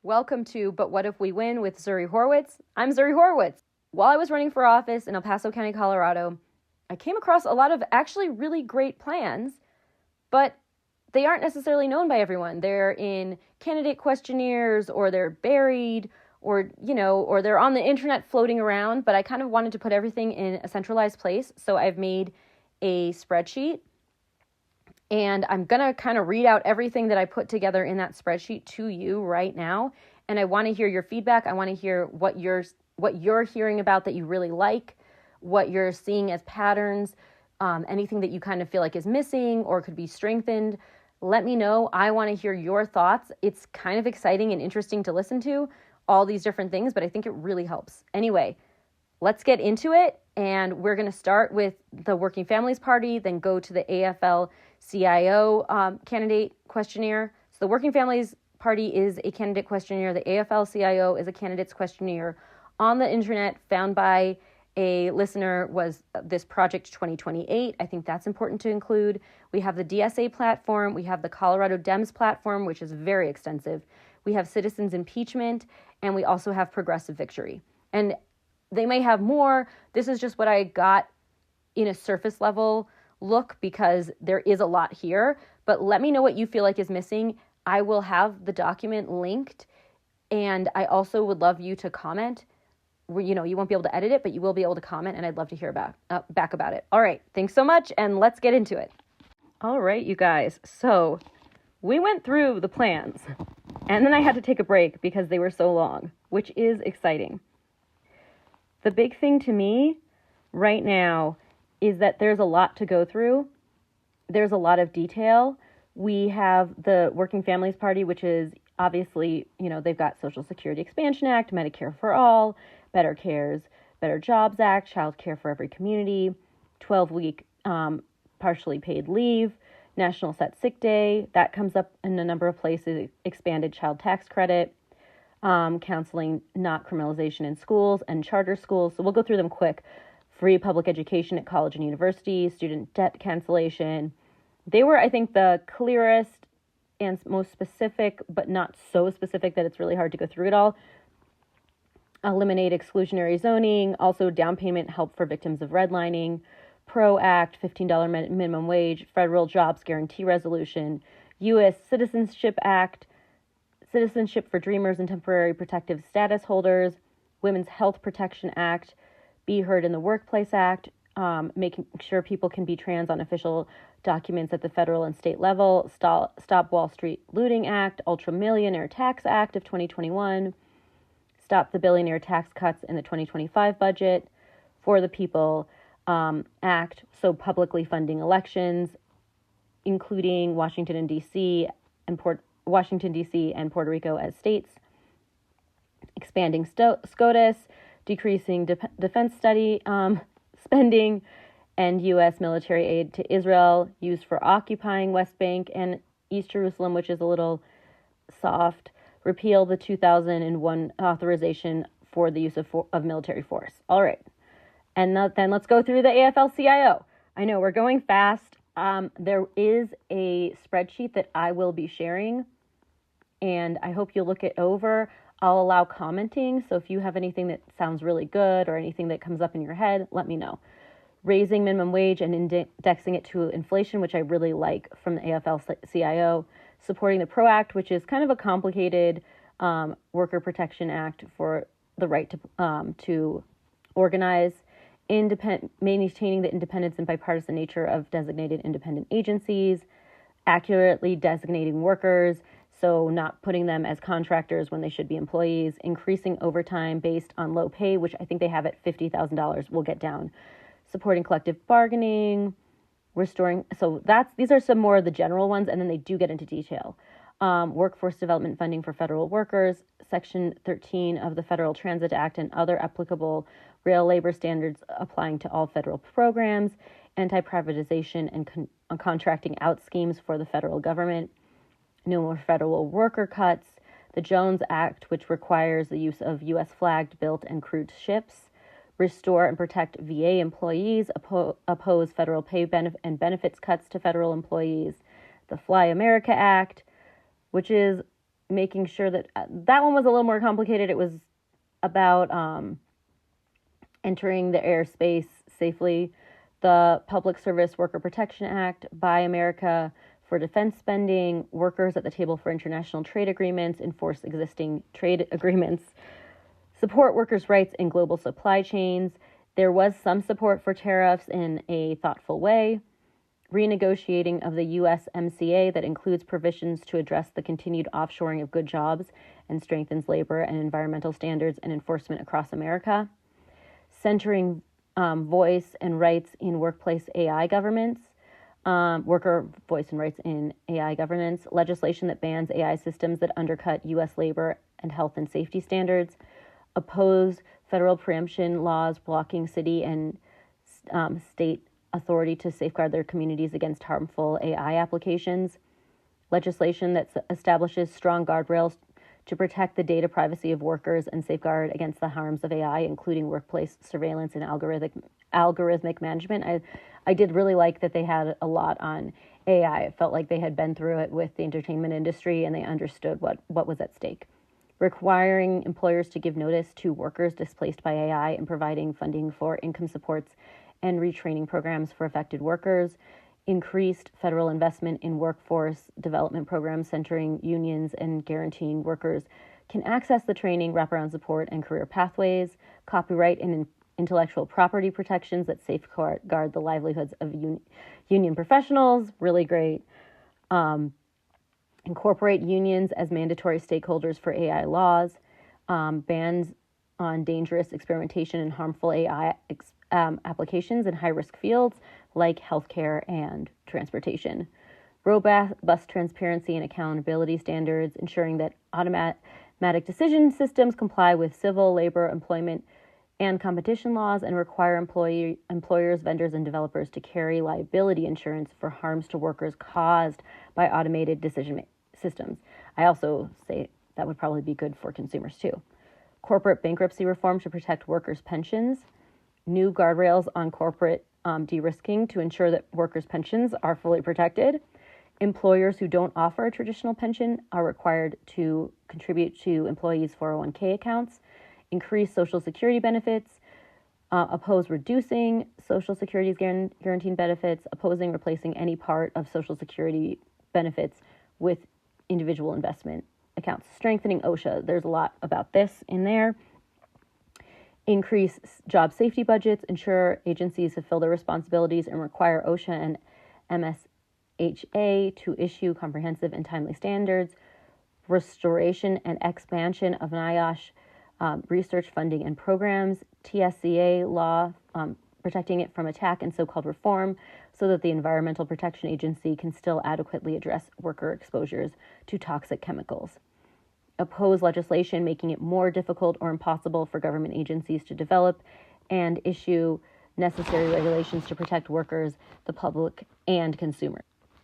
Welcome to But What If We Win with Zuri Horwitz. I'm Zuri Horwitz. While I was running for office in El Paso County, Colorado, I came across a lot of actually really great plans, but they aren't necessarily known by everyone. They're in candidate questionnaires, or they're buried, or they're on the internet floating around, but I kind of wanted to put everything in a centralized place. So I've made a spreadsheet, and I'm going to kind of read out everything that I put together in that spreadsheet to you right now. And I want to hear your feedback. I want to hear what you're hearing about that you really like, what you're seeing as patterns, anything that you kind of feel like is missing or could be strengthened. Let me know. I want to hear your thoughts. It's kind of exciting and interesting to listen to all these different things, but I think it really helps. Anyway, let's get into it. And we're going to start with the Working Families Party, then go to the AFL-CIO Candidate Questionnaire. So the Working Families Party is a candidate questionnaire. The AFL-CIO is a candidate's questionnaire on the internet, found by a listener, was this Project 2028. I think that's important to include. We have the DSA platform. We have the Colorado Dems platform, which is very extensive. We have Citizens Impeachment, and we also have Progressive Victory. And they may have more. This is just what I got in a surface level look, because there is a lot here. But let me know what you feel like is missing. I will have the document linked, and I also would love you to comment. You won't be able to edit it, but you will be able to comment, and I'd love to hear back about it. All right, thanks so much, and let's get into it. All right, you guys. So we went through the plans, and then I had to take a break because they were so long, which is exciting. The big thing to me right now is that there's a lot to go through. There's a lot of detail. We have the Working Families Party, which is obviously, they've got Social Security Expansion Act, Medicare for All, Better Cares, Better Jobs Act, Child Care for Every Community, 12-week partially paid leave, National Set Sick Day. That comes up in a number of places, expanded child tax credit, counseling, not criminalization in schools and charter schools. So we'll go through them quick. Free public education at college and university, student debt cancellation. They were, I think, the clearest and most specific, but not so specific that it's really hard to go through it all. Eliminate exclusionary zoning, also down payment help for victims of redlining, PRO Act, $15 minimum wage, federal jobs guarantee resolution, U.S. Citizenship Act, Citizenship for Dreamers and Temporary Protective Status Holders, Women's Health Protection Act, Be Heard in the Workplace Act, making sure people can be trans on official documents at the federal and state level, Stop Wall Street Looting Act, Ultra Millionaire Tax Act of 2021, Stop the Billionaire Tax Cuts in the 2025 budget, For the People Act, so publicly funding elections, including Washington, D.C. and Puerto Rico as states, expanding SCOTUS, decreasing defense study spending, and U.S. military aid to Israel used for occupying West Bank and East Jerusalem, which is a little soft, repeal the 2001 authorization for the use of military force. All right. And then let's go through the AFL-CIO. I know we're going fast. There is a spreadsheet that I will be sharing, and I hope you'll look it over. I'll allow commenting, so if you have anything that sounds really good or anything that comes up in your head, let me know. Raising minimum wage and indexing it to inflation, which I really like from the AFL-CIO. Supporting the PRO Act, which is kind of a complicated worker protection act for the right to organize. Maintaining the independence and bipartisan nature of designated independent agencies. Accurately designating workers, so not putting them as contractors when they should be employees. Increasing overtime based on low pay, which I think they have at $50,000. We'll get down. Supporting collective bargaining, restoring. So these are some more of the general ones, and then they do get into detail. Workforce development funding for federal workers, Section 13 of the Federal Transit Act and other applicable rail labor standards applying to all federal programs, anti-privatization and contracting out schemes for the federal government, no more federal worker cuts, the Jones Act, which requires the use of U.S. flagged, built, and crewed ships, restore and protect VA employees, oppose federal pay and benefits cuts to federal employees, the Fly America Act, which is making sure that that one was a little more complicated. It was about entering the airspace safely. The Public Service Worker Protection Act, Buy America for defense spending, workers at the table for international trade agreements, enforce existing trade agreements, support workers' rights in global supply chains. There was some support for tariffs in a thoughtful way. Renegotiating of the USMCA that includes provisions to address the continued offshoring of good jobs and strengthens labor and environmental standards and enforcement across America. Centering voice and rights in workplace AI governance. Worker voice and rights in AI governance. Legislation that bans AI systems that undercut U.S. labor and health and safety standards. Oppose federal preemption laws blocking city and state authority to safeguard their communities against harmful AI applications. Legislation that establishes strong guardrails to protect the data privacy of workers and safeguard against the harms of AI, including workplace surveillance and algorithmic management. I did really like that they had a lot on AI. It felt like they had been through it with the entertainment industry and they understood what was at stake. Requiring employers to give notice to workers displaced by AI and providing funding for income supports and retraining programs for affected workers. Increased federal investment in workforce development programs centering unions and guaranteeing workers can access the training, wraparound support, and career pathways. Copyright and intellectual property protections that safeguard the livelihoods of union professionals. Really great. Incorporate unions as mandatory stakeholders for AI laws. Bans on dangerous experimentation and harmful AI applications in high-risk fields like healthcare and transportation. Robust transparency and accountability standards, ensuring that automatic decision systems comply with civil, labor, employment, and competition laws, and require employers, vendors, and developers to carry liability insurance for harms to workers caused by automated decision systems. I also say that would probably be good for consumers too. Corporate bankruptcy reform to protect workers' pensions. New guardrails on corporate de-risking to ensure that workers' pensions are fully protected. Employers who don't offer a traditional pension are required to contribute to employees' 401k accounts. Increase Social Security benefits. Oppose reducing Social Security's guaranteed benefits. Opposing replacing any part of Social Security benefits with individual investment accounts. Strengthening OSHA. There's a lot about this in there. Increase job safety budgets, ensure agencies fulfill their responsibilities, and require OSHA and MSHA to issue comprehensive and timely standards. Restoration and expansion of NIOSH research funding and programs. TSCA law, protecting it from attack and so-called reform so that the Environmental Protection Agency can still adequately address worker exposures to toxic chemicals. Oppose legislation making it more difficult or impossible for government agencies to develop and issue necessary regulations to protect workers, the public, and consumers.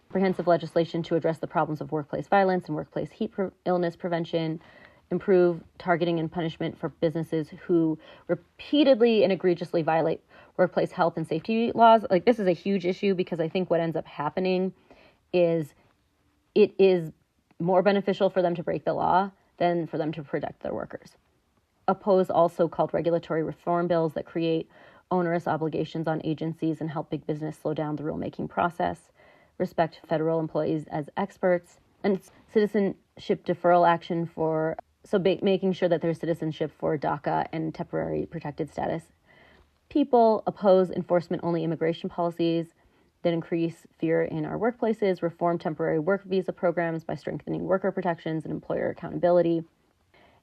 Comprehensive legislation to address the problems of workplace violence and workplace illness prevention. Improve targeting and punishment for businesses who repeatedly and egregiously violate workplace health and safety laws. Like, this is a huge issue because I think what ends up happening is it is more beneficial for them to break the law than for them to protect their workers. Oppose all so-called regulatory reform bills that create onerous obligations on agencies and help big business slow down the rulemaking process. Respect federal employees as experts. And citizenship deferral action making sure that there's citizenship for DACA and temporary protected status people. Oppose enforcement-only immigration policies that increase fear in our workplaces. Reform temporary work visa programs by strengthening worker protections and employer accountability.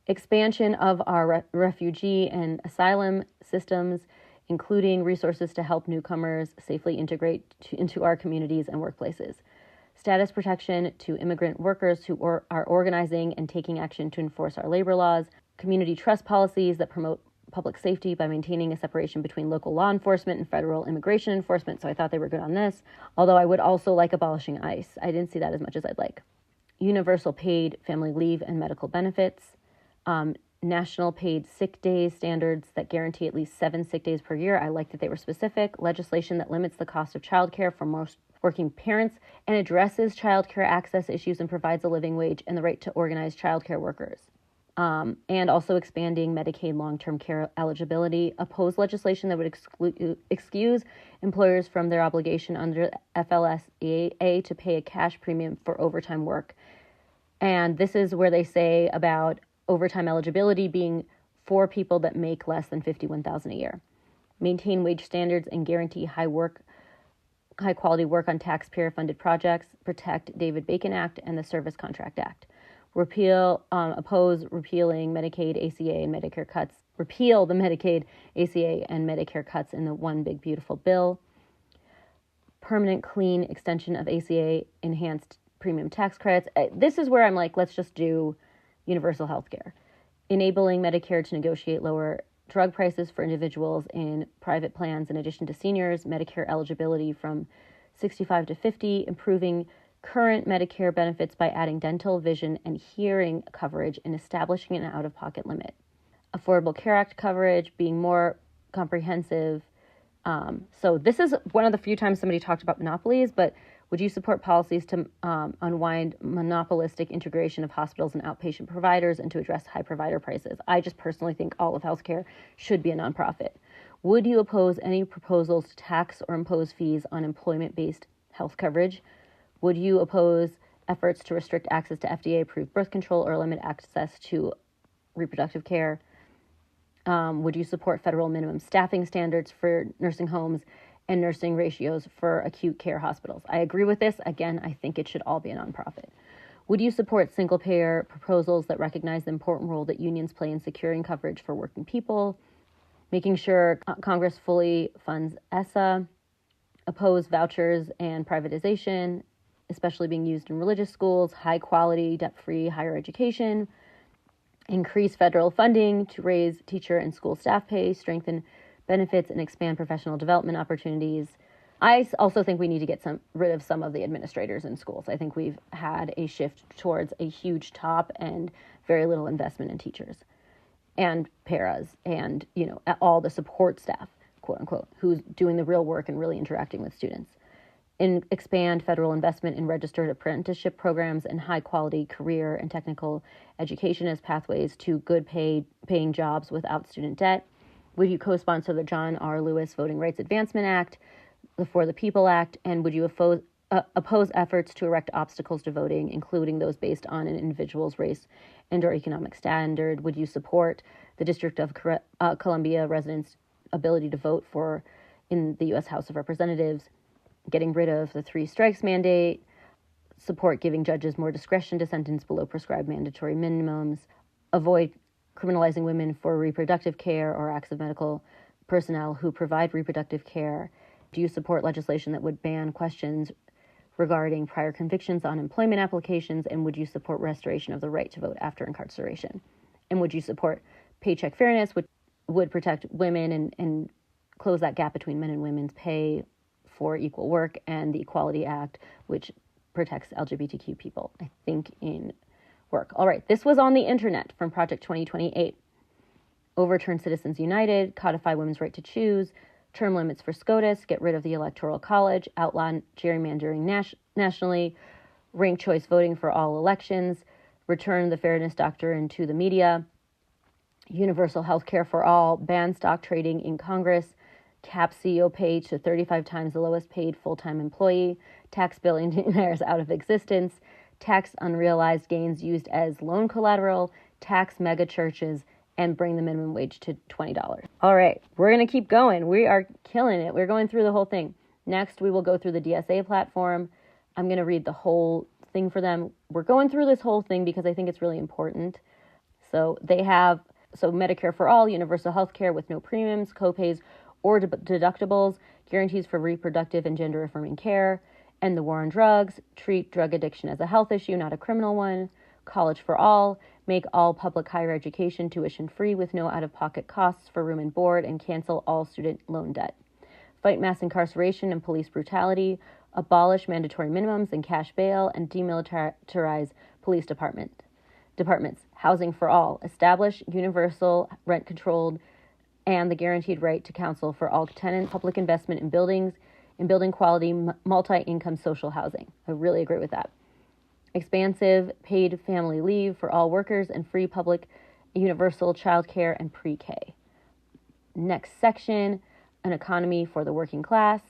Expansion of our refugee and asylum systems, including resources to help newcomers safely integrate into our communities and workplaces. Status protection to immigrant workers who are organizing and taking action to enforce our labor laws. Community trust policies that promote public safety by maintaining a separation between local law enforcement and federal immigration enforcement. So I thought they were good on this. Although I would also like abolishing ICE. I didn't see that as much as I'd like. Universal paid family leave and medical benefits. National paid sick days standards that guarantee at least 7 sick days per year. I like that they were specific. Legislation that limits the cost of childcare for working parents and addresses childcare access issues and provides a living wage and the right to organize childcare workers. And also expanding Medicaid long-term care eligibility, oppose legislation that would excuse employers from their obligation under AFL-CIO to pay a cash premium for overtime work. And this is where they say about overtime eligibility being for people that make less than $51,000 a year. Maintain wage standards and guarantee high quality work on taxpayer-funded projects. Protect David Bacon Act and the Service Contract Act. Oppose repealing Medicaid, ACA, and Medicare cuts. Repeal the Medicaid, ACA, and Medicare cuts in the One Big Beautiful Bill. Permanent clean extension of ACA enhanced premium tax credits. This is where I'm like, let's just do universal health care. Enabling Medicare to negotiate lower drug prices for individuals in private plans in addition to seniors. Medicare eligibility from 65 to 50. Improving current Medicare benefits by adding dental, vision, and hearing coverage and establishing an out-of-pocket limit. Affordable Care Act coverage being more comprehensive. So this is one of the few times somebody talked about monopolies, but would you support policies to unwind monopolistic integration of hospitals and outpatient providers and to address high provider prices? I just personally think all of healthcare should be a nonprofit. Would you oppose any proposals to tax or impose fees on employment-based health coverage? Would you oppose efforts to restrict access to FDA-approved birth control or limit access to reproductive care? Would you support federal minimum staffing standards for nursing homes and nursing ratios for acute care hospitals? I agree with this. Again, I think it should all be a nonprofit. Would you support single-payer proposals that recognize the important role that unions play in securing coverage for working people? Making sure Congress fully funds ESSA? Oppose vouchers and privatization, especially being used in religious schools, high quality, debt-free higher education, increase federal funding to raise teacher and school staff pay, strengthen benefits, and expand professional development opportunities. I also think we need to get rid of some of the administrators in schools. I think we've had a shift towards a huge top and very little investment in teachers and paras and, all the support staff, quote unquote, who's doing the real work and really interacting with students. And expand federal investment in registered apprenticeship programs and high-quality career and technical education as pathways to good paying jobs without student debt. Would you co-sponsor the John R. Lewis Voting Rights Advancement Act, the For the People Act, and would you oppose efforts to erect obstacles to voting, including those based on an individual's race and/or economic standard? Would you support the District of Columbia residents' ability to vote in the U.S. House of Representatives? Getting rid of the 3 strikes mandate, support giving judges more discretion to sentence below prescribed mandatory minimums, avoid criminalizing women for reproductive care or acts of medical personnel who provide reproductive care. Do you support legislation that would ban questions regarding prior convictions on employment applications? And would you support restoration of the right to vote after incarceration? And would you support paycheck fairness, which would protect women and close that gap between men and women's pay for equal work, and the Equality Act, which protects LGBTQ people, I think, in work. All right, this was on the internet from Project 2028. Overturn Citizens United, codify women's right to choose, term limits for SCOTUS, get rid of the Electoral College, outlaw gerrymandering nationally, ranked choice voting for all elections, return the fairness doctrine to the media, universal health care for all, ban stock trading in Congress, cap CEO pay to 35 times the lowest paid full-time employee, tax billionaires out of existence, tax unrealized gains used as loan collateral, tax mega churches, and bring the minimum wage to $20. All right, we're going to keep going. We are killing it. We're going through the whole thing. Next, we will go through the DSA platform. I'm going to read the whole thing for them. We're going through this whole thing because I think it's really important. So they have Medicare for all, universal health care with no premiums, copays, or deductibles, guarantees for reproductive and gender-affirming care, end the war on drugs, treat drug addiction as a health issue, not a criminal one, college for all, make all public higher education tuition-free with no out-of-pocket costs for room and board, and cancel all student loan debt. Fight mass incarceration and police brutality, abolish mandatory minimums and cash bail, and demilitarize police departments. Housing for all, establish universal rent-controlled and the guaranteed right to counsel for all tenants, public investment in buildings, in building quality multi-income social housing. I really agree with that. Expansive paid family leave for all workers and free public universal childcare and pre-K. Next section, an economy for the working class,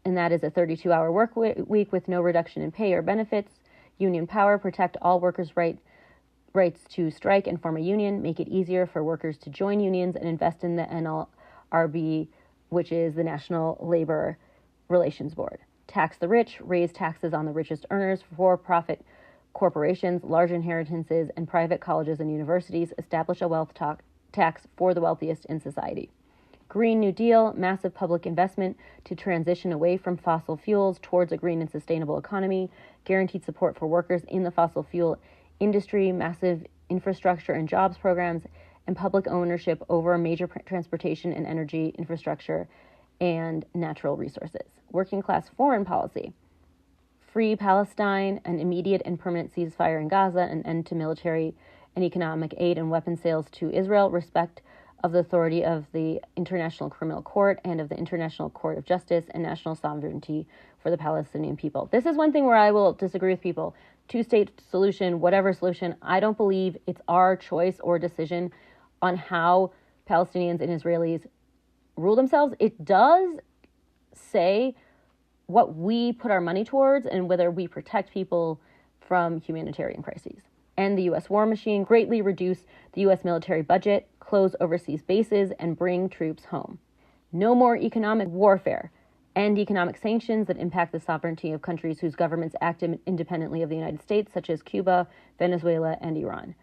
and that is a 32-hour work week with no reduction in pay or benefits. Union power, protect all workers' rights to strike and form a union, make it easier for workers to join unions, and invest in the NLRB, which is the National Labor Relations Board. Tax the rich, raise taxes on the richest earners, for-profit corporations, large inheritances, and private colleges and universities. Establish a wealth tax for the wealthiest in society. Green New Deal, massive public investment to transition away from fossil fuels towards a green and sustainable economy. Guaranteed support for workers in the fossil fuel industry, massive infrastructure and jobs programs, and public ownership over major transportation and energy infrastructure and natural resources. Working class foreign policy. Free Palestine, an immediate and permanent ceasefire in Gaza, an end to military and economic aid and weapon sales to Israel, respect of the authority of the International Criminal Court and of the International Court of Justice, and national sovereignty for the Palestinian people. This is one thing where I will disagree with people. Two-state solution, whatever solution, I don't believe it's our choice or decision on how Palestinians and Israelis rule themselves. It does say what we put our money towards and whether we protect people from humanitarian crises. End the U.S. war machine, greatly reduce the U.S. military budget, close overseas bases, and bring troops home. No more economic warfare. End economic sanctions that impact the sovereignty of countries whose governments act independently of the United States, such as Cuba, Venezuela, and Iran.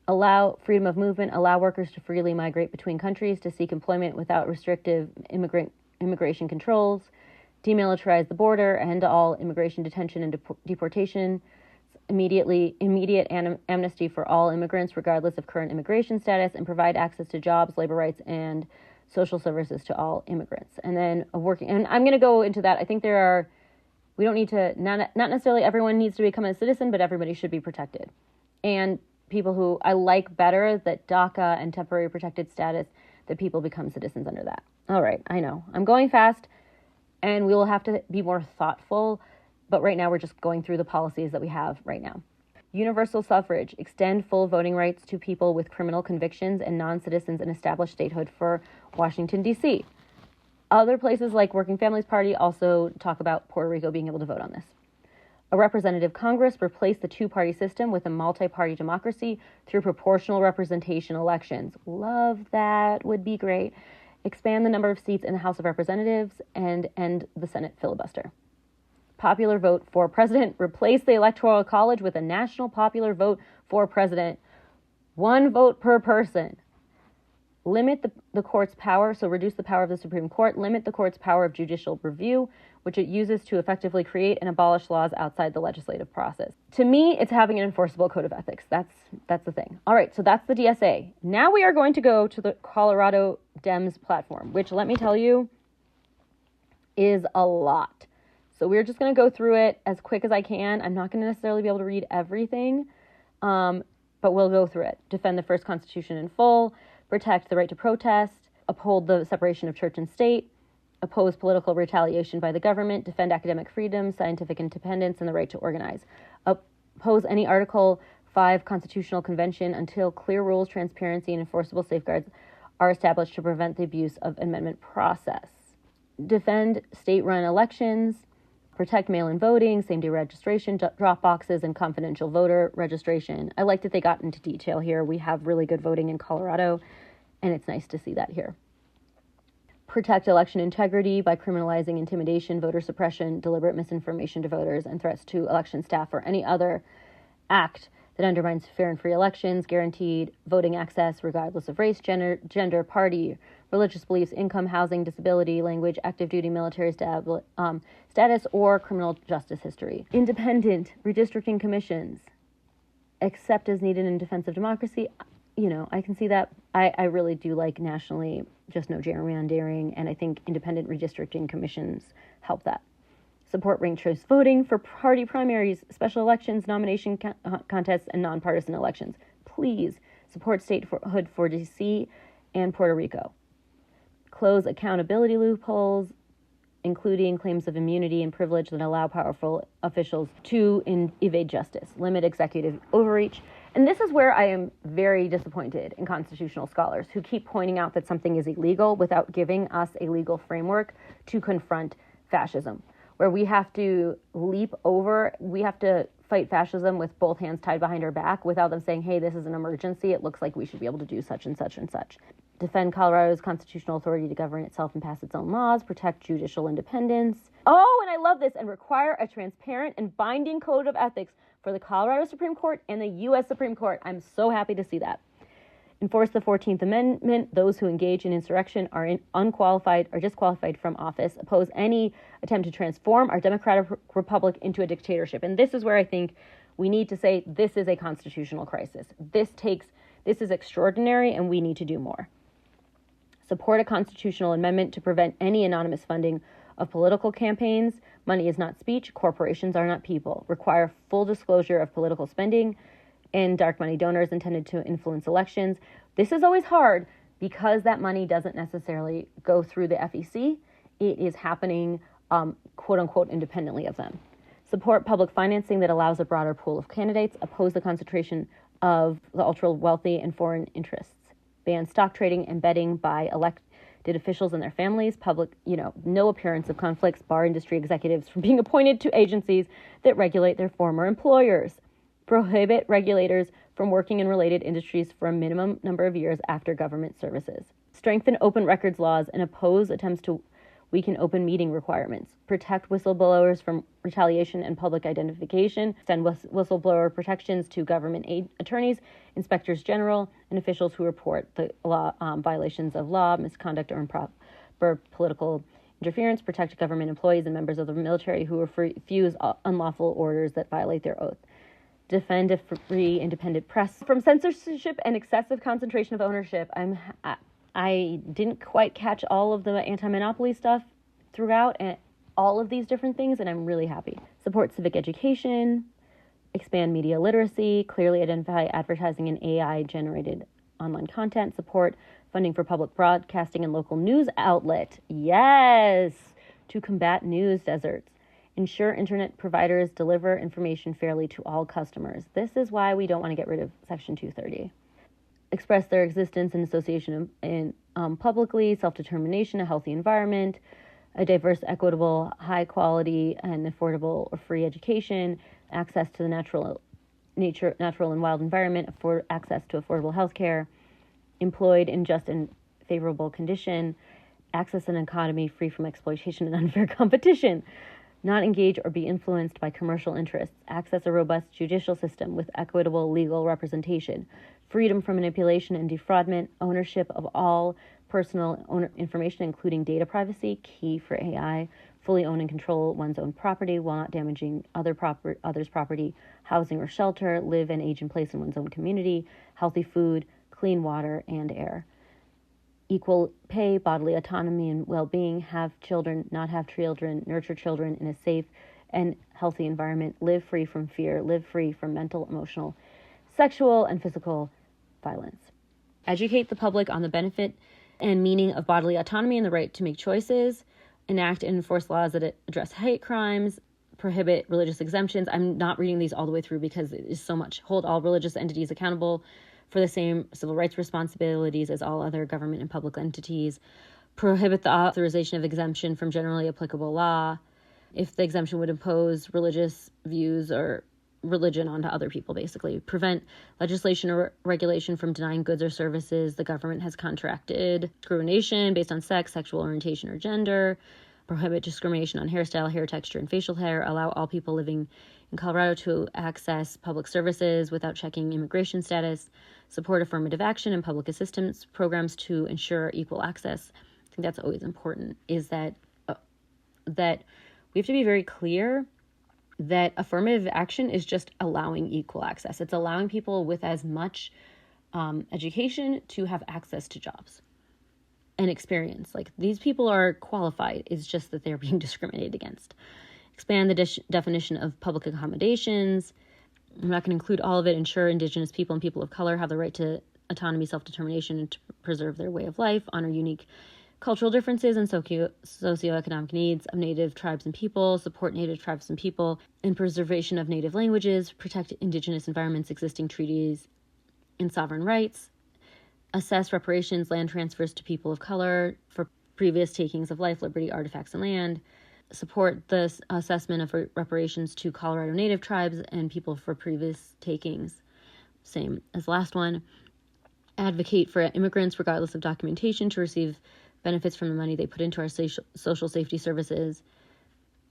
Allow freedom of movement, allow workers to freely migrate between countries to seek employment without restrictive immigration controls. Demilitarize the border, end all immigration detention and deportation. Immediate amnesty for all immigrants, regardless of current immigration status, and provide access to jobs, labor rights, and social services to all immigrants. And then and I'm going to go into that. I think we don't need to, not necessarily everyone needs to become a citizen, but everybody should be protected. And people who I like better, that DACA and temporary protected status, that people become citizens under that. All right, I know I'm going fast, and we will have to be more thoughtful. But right now, we're just going through the policies that we have right now. Universal suffrage, extend full voting rights to people with criminal convictions and non-citizens, and establish statehood for Washington, D.C. Other places like Working Families Party also talk about Puerto Rico being able to vote on this. A representative Congress, replace the two-party system with a multi-party democracy through proportional representation elections. Love that, would be great. Expand the number of seats in the House of Representatives and end the Senate filibuster. Popular vote for president, replace the Electoral College with a national popular vote for president. One vote per person. Limit the court's power, so reduce the power of the Supreme Court. Limit the court's power of judicial review, which it uses to effectively create and abolish laws outside the legislative process. To me, it's having an enforceable code of ethics. That's the thing. All right, so that's the DSA. Now we are going to go to the Colorado Dems platform, which, let me tell you, is a lot. So we're just going to go through it as quick as I can. I'm not going to necessarily be able to read everything, but we'll go through it. Defend the first Constitution in full, protect the right to protest, uphold the separation of church and state, oppose political retaliation by the government, defend academic freedom, scientific independence, and the right to organize. Oppose any Article 5 Constitutional Convention until clear rules, transparency, and enforceable safeguards are established to prevent the abuse of amendment process. Defend state-run elections, protect mail-in voting, same-day registration, drop boxes, and confidential voter registration. I like that they got into detail here. We have really good voting in Colorado, and it's nice to see that here. Protect election integrity by criminalizing intimidation, voter suppression, deliberate misinformation to voters, and threats to election staff or any other act that undermines fair and free elections. Guaranteed voting access regardless of race, gender, party, religious beliefs, income, housing, disability, language, active duty military status, or criminal justice history. Independent redistricting commissions, except as needed in defense of democracy. You know, I can see that. I really do like nationally, just no gerrymandering, and I think independent redistricting commissions help that. Support ranked choice voting for party primaries, special elections, nomination contests, and nonpartisan elections. Please support statehood for D.C. and Puerto Rico. Close accountability loopholes including claims of immunity and privilege that allow powerful officials to evade justice, limit executive overreach. And this is where I am very disappointed in constitutional scholars who keep pointing out that something is illegal without giving us a legal framework to confront fascism, where we have to we have to fight fascism with both hands tied behind our back without them saying, hey, this is an emergency. It looks like we should be able to do such and such and such. Defend Colorado's constitutional authority to govern itself and pass its own laws, protect judicial independence. Oh, and I love this, and require a transparent and binding code of ethics for the Colorado Supreme Court and the U.S. Supreme Court. I'm so happy to see that. Enforce the 14th Amendment. Those who engage in insurrection are unqualified or disqualified from office. Oppose any attempt to transform our democratic republic into a dictatorship. And this is where I think we need to say this is a constitutional crisis. This is extraordinary, and we need to do more. Support a constitutional amendment to prevent any anonymous funding of political campaigns. Money is not speech. Corporations are not people. Require full disclosure of political spending and dark money donors intended to influence elections. This is always hard because that money doesn't necessarily go through the FEC. It is happening, quote unquote, independently of them. Support public financing that allows a broader pool of candidates. Oppose the concentration of the ultra wealthy and foreign interests. Ban stock trading and betting by elected officials and their families. No appearance of conflicts. Bar industry executives from being appointed to agencies that regulate their former employers. Prohibit regulators from working in related industries for a minimum number of years after government services. Strengthen open records laws and oppose attempts to weaken open meeting requirements. Protect whistleblowers from retaliation and public identification. Extend whistleblower protections to government attorneys, inspectors general, and officials who report the law violations of law, misconduct, or improper political interference. Protect government employees and members of the military who refuse unlawful orders that violate their oath. Defend a free, independent press from censorship and excessive concentration of ownership. I didn't quite catch all of the anti-monopoly stuff throughout and all of these different things, and I'm really happy. Support civic education, expand media literacy, clearly identify advertising and AI-generated online content, support funding for public broadcasting and local news outlet. Yes! To combat news deserts. Ensure internet providers deliver information fairly to all customers. This is why we don't want to get rid of Section 230. Express their existence and association publicly, self-determination, a healthy environment, a diverse, equitable, high-quality, and affordable or free education, access to the natural and wild environment, access to affordable health care, employed in just and favorable condition, access an economy free from exploitation and unfair competition, not engage or be influenced by commercial interests, access a robust judicial system with equitable legal representation, freedom from manipulation and defraudment, ownership of all personal information, including data privacy, key for AI, fully own and control one's own property while not damaging others' property, housing or shelter, live and age in place in one's own community, healthy food, clean water and air. Equal pay, bodily autonomy and well-being, have children, not have children, nurture children in a safe and healthy environment, live free from fear, live free from mental, emotional, sexual, and physical violence. Educate the public on the benefit and meaning of bodily autonomy and the right to make choices, enact and enforce laws that address hate crimes, prohibit religious exemptions. I'm not reading these all the way through because it is so much. Hold all religious entities accountable for the same civil rights responsibilities as all other government and public entities. Prohibit the authorization of exemption from generally applicable law if the exemption would impose religious views or religion onto other people, basically. Prevent legislation or regulation from denying goods or services the government has contracted. Discrimination based on sex, sexual orientation, or gender. Prohibit discrimination on hairstyle, hair texture, and facial hair. Allow all people living in Colorado to access public services without checking immigration status. Support affirmative action and public assistance programs to ensure equal access. I think that's always important, is that we have to be very clear that affirmative action is just allowing equal access. It's allowing people with as much education to have access to jobs and experience. Like, these people are qualified. It's just that they're being discriminated against. Expand the definition of public accommodations. I'm not going to include all of it. Ensure Indigenous people and people of color have the right to autonomy, self-determination, and to preserve their way of life. Honor unique cultural differences and socioeconomic needs of Native tribes and people, support Native tribes and people in preservation of Native languages, protect Indigenous environments, existing treaties, and sovereign rights, assess reparations, land transfers to people of color for previous takings of life, liberty, artifacts, and land, support the assessment of reparations to Colorado Native tribes and people for previous takings, same as the last one, advocate for immigrants, regardless of documentation, to receive benefits from the money they put into our social safety services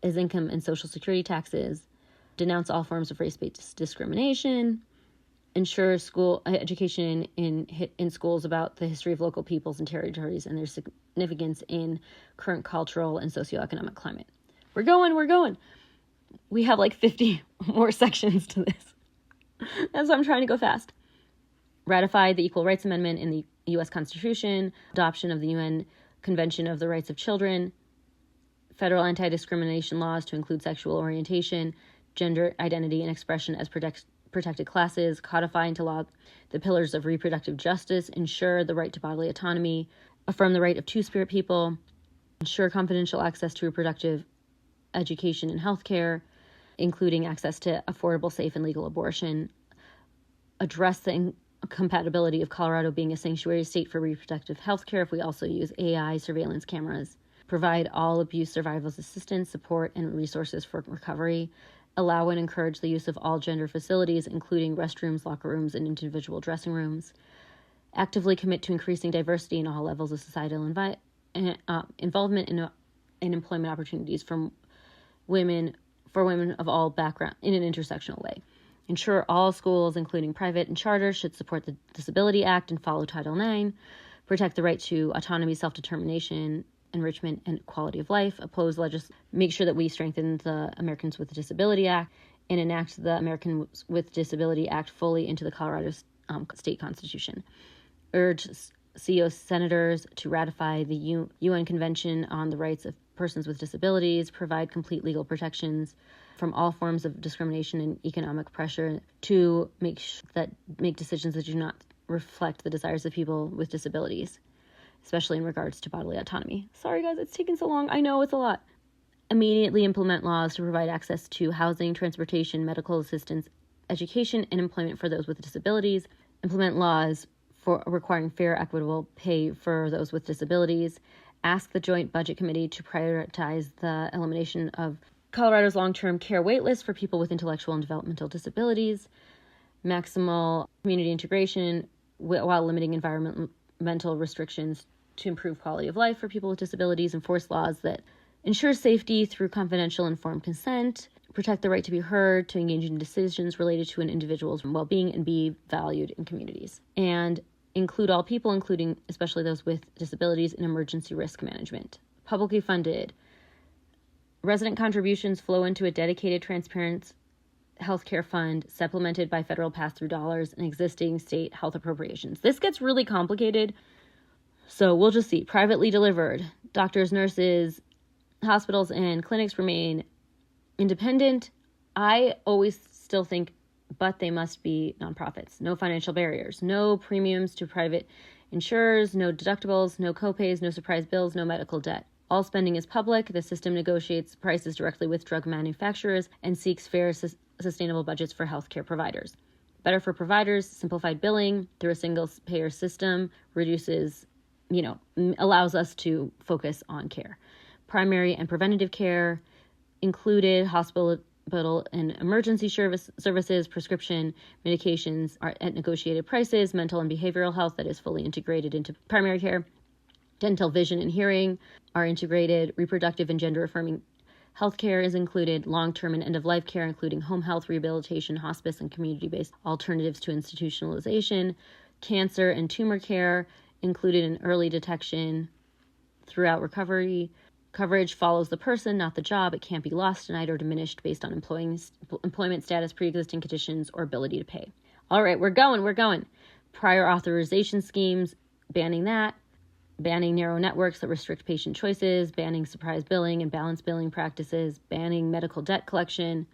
as income and social security taxes, denounce all forms of race-based discrimination, ensure school education in schools about the history of local peoples and territories and their significance in current cultural and socioeconomic climate. We're going. We have like 50 more sections to this. That's why I'm trying to go fast. Ratify the Equal Rights Amendment in the U.S. Constitution, adoption of the UN Convention of the Rights of Children, federal anti-discrimination laws to include sexual orientation, gender identity, and expression as protected classes, codify into law the pillars of reproductive justice, ensure the right to bodily autonomy, affirm the right of two-spirit people, ensure confidential access to reproductive education and healthcare, including access to affordable, safe, and legal abortion, address the compatibility of Colorado being a sanctuary state for reproductive health care if we also use AI surveillance cameras, provide all abuse survivors assistance, support, and resources for recovery, allow and encourage the use of all gender facilities, including restrooms, locker rooms, and individual dressing rooms, actively commit to increasing diversity in all levels of societal involvement in employment opportunities for women of all backgrounds in an intersectional way. Ensure all schools, including private and charter, should support the Disability Act and follow Title IX, protect the right to autonomy, self-determination, enrichment, and quality of life, make sure that we strengthen the Americans with Disability Act, and enact the Americans with Disability Act fully into the Colorado state constitution. Urge CO senators to ratify the UN Convention on the Rights of Persons with Disabilities, provide complete legal protections from all forms of discrimination and economic pressure to make decisions that do not reflect the desires of people with disabilities, especially in regards to bodily autonomy. Sorry, guys, it's taking so long. I know it's a lot. Immediately implement laws to provide access to housing, transportation, medical assistance, education, and employment for those with disabilities. Implement laws for requiring fair, equitable pay for those with disabilities. Ask the Joint Budget Committee to prioritize the elimination of Colorado's long-term care wait list for people with intellectual and developmental disabilities. Maximal community integration while limiting environmental restrictions to improve quality of life for people with disabilities. Enforce laws that ensure safety through confidential informed consent. Protect the right to be heard, to engage in decisions related to an individual's well-being, and be valued in communities. And include all people, including especially those with disabilities, in emergency risk management. Publicly funded. Resident contributions flow into a dedicated, transparent healthcare fund supplemented by federal pass-through dollars and existing state health appropriations. This gets really complicated, so we'll just see. Privately delivered. Doctors, nurses, hospitals, and clinics remain independent. I always still think, but they must be nonprofits. No financial barriers, no premiums to private insurers, no deductibles, no copays, no surprise bills, no medical debt. All spending is public. The system negotiates prices directly with drug manufacturers and seeks fair, sustainable budgets for healthcare providers. Better for providers, simplified billing through a single payer system reduces, allows us to focus on care. Primary and preventative care included, hospital and emergency services, prescription medications are at negotiated prices, mental and behavioral health that is fully integrated into primary care, dental, vision, and hearing are integrated, reproductive and gender-affirming healthcare is included, long-term and end-of-life care, including home health, rehabilitation, hospice, and community-based alternatives to institutionalization, cancer and tumor care included in early detection throughout recovery. Coverage follows the person, not the job. It can't be lost, denied, or diminished based on employment status, pre-existing conditions, or ability to pay. All right, we're going. Prior authorization schemes, banning that. Banning narrow networks that restrict patient choices, banning surprise billing and balance billing practices, banning medical debt collection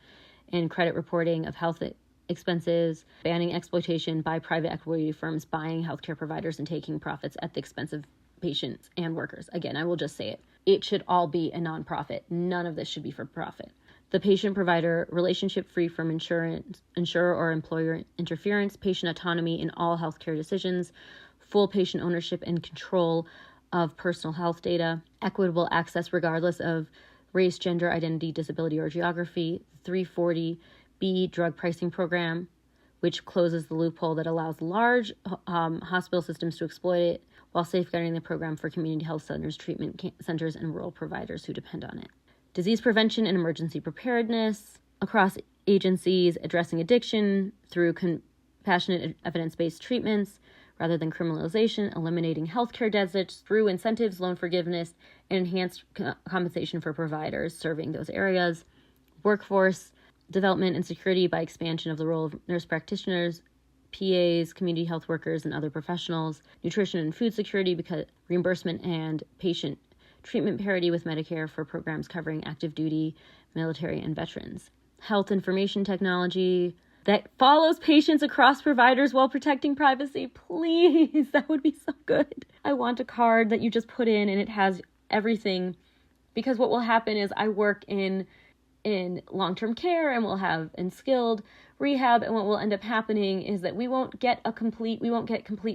and credit reporting of health expenses, banning exploitation by private equity firms buying healthcare providers and taking profits at the expense of patients and workers. Again, I will just say it. It should all be a nonprofit. None of this should be for profit. The patient-provider relationship free from insurer or employer interference, patient autonomy in all healthcare decisions, full patient ownership and control of personal health data, equitable access regardless of race, gender, identity, disability, or geography, 340B drug pricing program, which closes the loophole that allows large hospital systems to exploit it while safeguarding the program for community health centers, treatment centers, and rural providers who depend on it. Disease prevention and emergency preparedness across agencies, addressing addiction through compassionate evidence-based treatments rather than criminalization, eliminating healthcare deserts through incentives, loan forgiveness, and enhanced compensation for providers serving those areas. Workforce development and security by expansion of the role of nurse practitioners, PAs, community health workers, and other professionals. Nutrition and food security because reimbursement and patient treatment parity with Medicare for programs covering active duty, military, and veterans. Health information technology that follows patients across providers while protecting privacy. Please, that would be so good. I want a card that you just put in and it has everything, because what will happen is I work in long-term care and we'll have in skilled rehab, and what will end up happening is that we won't get complete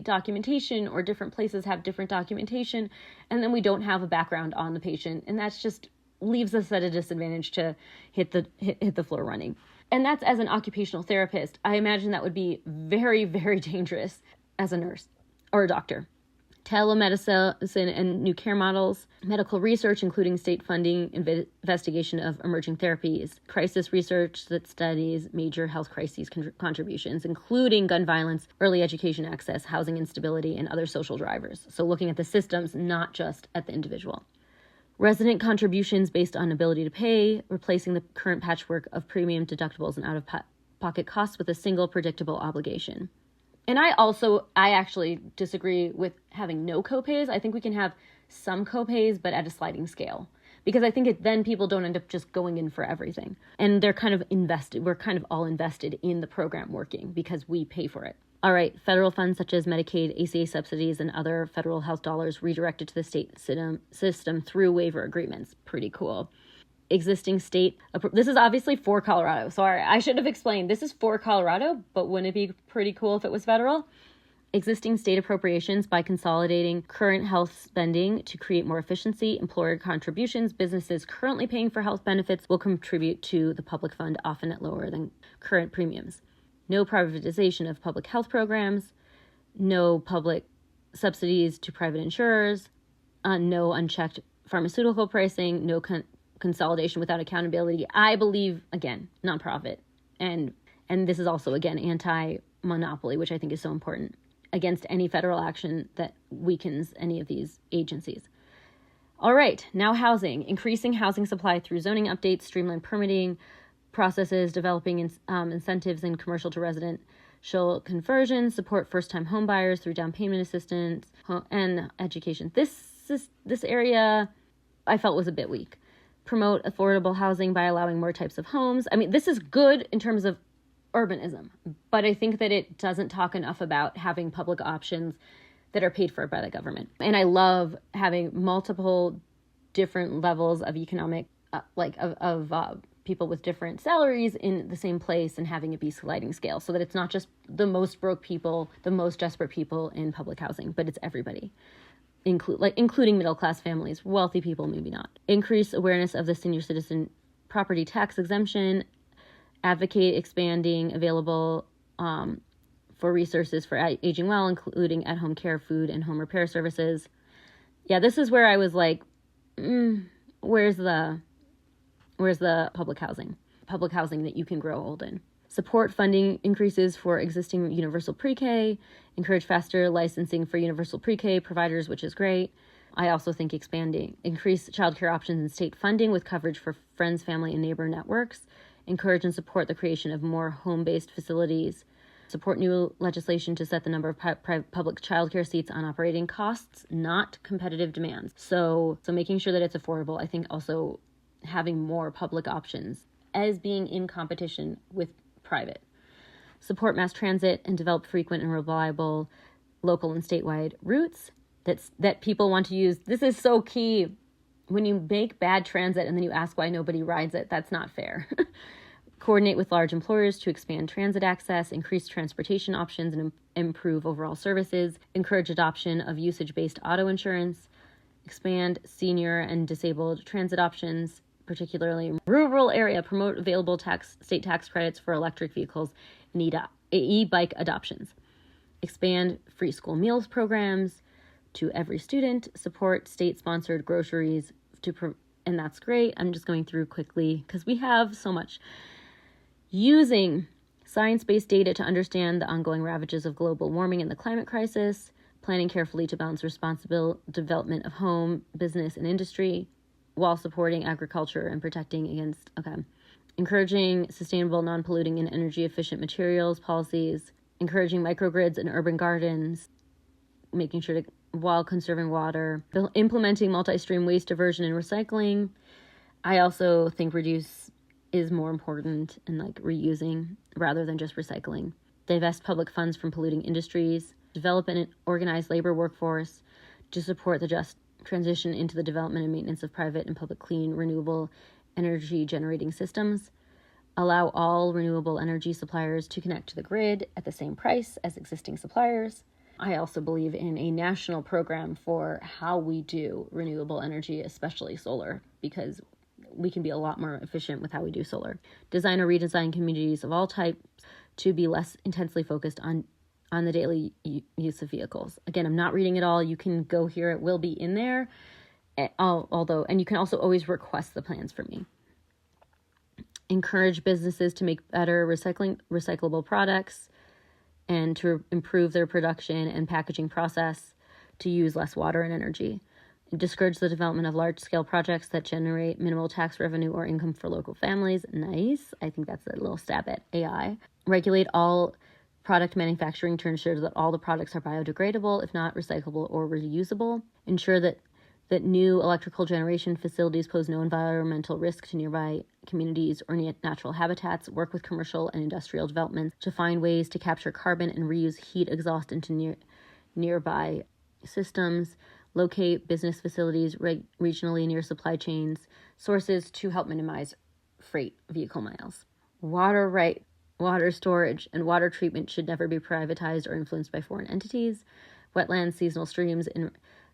documentation, or different places have different documentation, and then we don't have a background on the patient, and that's just leaves us at a disadvantage to hit the floor running. And that's as an occupational therapist. I imagine that would be very, very dangerous as a nurse or a doctor. Telemedicine and new care models, medical research, including state funding, investigation of emerging therapies, crisis research that studies major health crises contributions, including gun violence, early education access, housing instability, and other social drivers. So looking at the systems, not just at the individual. Resident contributions based on ability to pay, replacing the current patchwork of premium deductibles and out-of-pocket costs with a single predictable obligation. And I actually disagree with having no copays. I think we can have some copays, but at a sliding scale. Because I think then people don't end up just going in for everything. And they're kind of invested. We're kind of all invested in the program working because we pay for it. All right, federal funds such as Medicaid, ACA subsidies, and other federal health dollars redirected to the state system through waiver agreements. Pretty cool. Existing state, this is obviously for Colorado. Sorry, I should have explained. This is for Colorado, but wouldn't it be pretty cool if it was federal? Existing state appropriations by consolidating current health spending to create more efficiency. Employer contributions. Businesses currently paying for health benefits will contribute to the public fund, often at lower than current premiums. No privatization of public health programs. No public subsidies to private insurers. No unchecked pharmaceutical pricing. No consolidation without accountability. I believe, again, nonprofit. And this is also, again, anti-monopoly, which I think is so important, against any federal action that weakens any of these agencies. All right, now housing. Increasing housing supply through zoning updates, streamlined permitting processes, developing incentives in commercial to residential conversions, support first-time home buyers through down payment assistance, and education. This area I felt was a bit weak. Promote affordable housing by allowing more types of homes. I mean, this is good in terms of urbanism, but I think that it doesn't talk enough about having public options that are paid for by the government. And I love having multiple different levels of economic, people with different salaries in the same place, and having it be sliding scale so that it's not just the most broke people, the most desperate people in public housing, but it's everybody. Including middle-class families, wealthy people, maybe not. Increase awareness of the senior citizen property tax exemption, advocate expanding available for resources for aging well, including at-home care, food, and home repair services. Yeah, this is where I was like, where's the public housing? Public housing that you can grow old in. Support funding increases for existing universal pre-K, encourage faster licensing for universal pre-K providers, which is great. I also think increase childcare options and state funding with coverage for friends, family, and neighbor networks. Encourage and support the creation of more home-based facilities. Support new legislation to set the number of public childcare seats on operating costs, not competitive demands. So making sure that it's affordable. I think also having more public options as being in competition with private. Support mass transit and develop frequent and reliable local and statewide routes. that people want to use. This is so key. When you make bad transit and then you ask why nobody rides it, that's not fair. Coordinate with large employers to expand transit access, increase transportation options, and improve overall services. Encourage adoption of usage-based auto insurance. Expand senior and disabled transit options, particularly in rural area. Promote available state tax credits for electric vehicles and e-bike adoptions. Expand free school meals programs to every student. Support state-sponsored groceries and that's great. I'm just going through quickly because we have so much. Using science-based data to understand the ongoing ravages of global warming and the climate crisis. Planning carefully to balance responsible development of home, business, and industry while supporting agriculture and protecting against, encouraging sustainable, non-polluting, and energy-efficient materials policies, encouraging microgrids and urban gardens, making sure to, while conserving water, implementing multi-stream waste diversion and recycling. I also think reduce is more important and reusing rather than just recycling. Divest public funds from polluting industries. Develop an organized labor workforce to support the just transition into the development and maintenance of private and public clean, renewable energy generating systems. Allow all renewable energy suppliers to connect to the grid at the same price as existing suppliers. I also believe in a national program for how we do renewable energy, especially solar, because we can be a lot more efficient with how we do solar. Design or redesign communities of all types to be less intensely focused on the daily use of vehicles. Again, I'm not reading it all. You can go here. It will be in there. And you can also always request the plans from me. Encourage businesses to make better recyclable products and to improve their production and packaging process to use less water and energy. Discourage the development of large-scale projects that generate minimal tax revenue or income for local families. Nice. I think that's a little stab at AI. Regulate all product manufacturing to ensure that all the products are biodegradable, if not recyclable or reusable. Ensure that new electrical generation facilities pose no environmental risk to nearby communities or natural habitats. Work with commercial and industrial developments to find ways to capture carbon and reuse heat exhaust into nearby systems. Locate business facilities regionally near supply chains, sources to help minimize freight vehicle miles. Water storage and water treatment should never be privatized or influenced by foreign entities. Wetlands, seasonal streams, and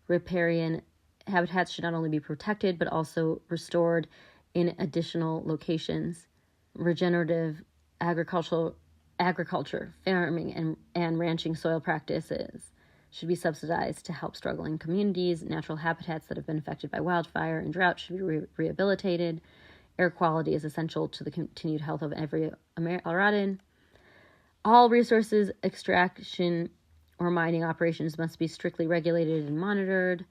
riparian habitats should not only be protected, but also restored in additional locations. Regenerative agriculture, farming, and ranching soil practices should be subsidized to help struggling communities. Natural habitats that have been affected by wildfire and drought should be rehabilitated. Air quality is essential to the continued health of every Coloradan. All resources extraction or mining operations must be strictly regulated and monitored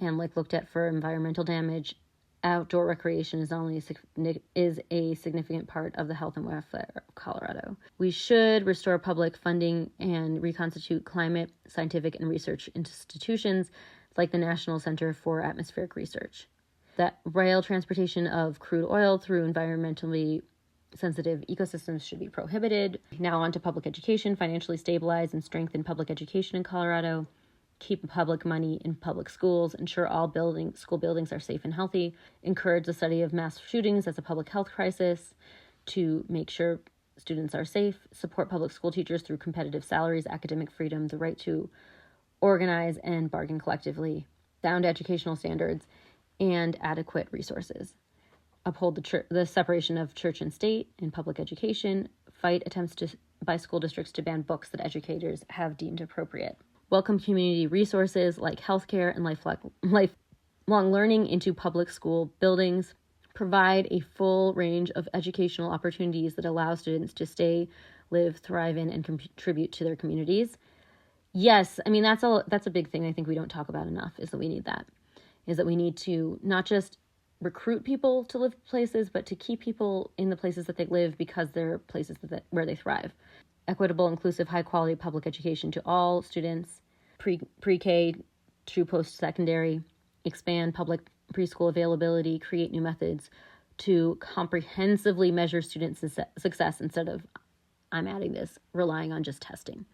and looked at for environmental damage. Outdoor recreation is a significant part of the health and welfare of Colorado. We should restore public funding and reconstitute climate, scientific, and research institutions like the National Center for Atmospheric Research. That rail transportation of crude oil through environmentally sensitive ecosystems should be prohibited. Now on to public education. Financially stabilize and strengthen public education in Colorado. Keep public money in public schools. Ensure all school buildings are safe and healthy. Encourage the study of mass shootings as a public health crisis to make sure students are safe. Support public school teachers through competitive salaries, academic freedom, the right to organize and bargain collectively, sound educational standards, and adequate resources. Uphold the separation of church and state in public education. Fight attempts by school districts to ban books that educators have deemed appropriate. Welcome community resources like healthcare and lifelong learning into public school buildings. Provide a full range of educational opportunities that allow students to stay, live, thrive in, and contribute to their communities. Yes, I mean, that's a big thing I think we don't talk about enough, is that we need that. Is that we need to not just recruit people to live places, but to keep people in the places that they live because they're places where they thrive. Equitable, inclusive, high-quality public education to all students, pre-K to post-secondary, expand public preschool availability, create new methods to comprehensively measure student success instead of, I'm adding this, relying on just testing.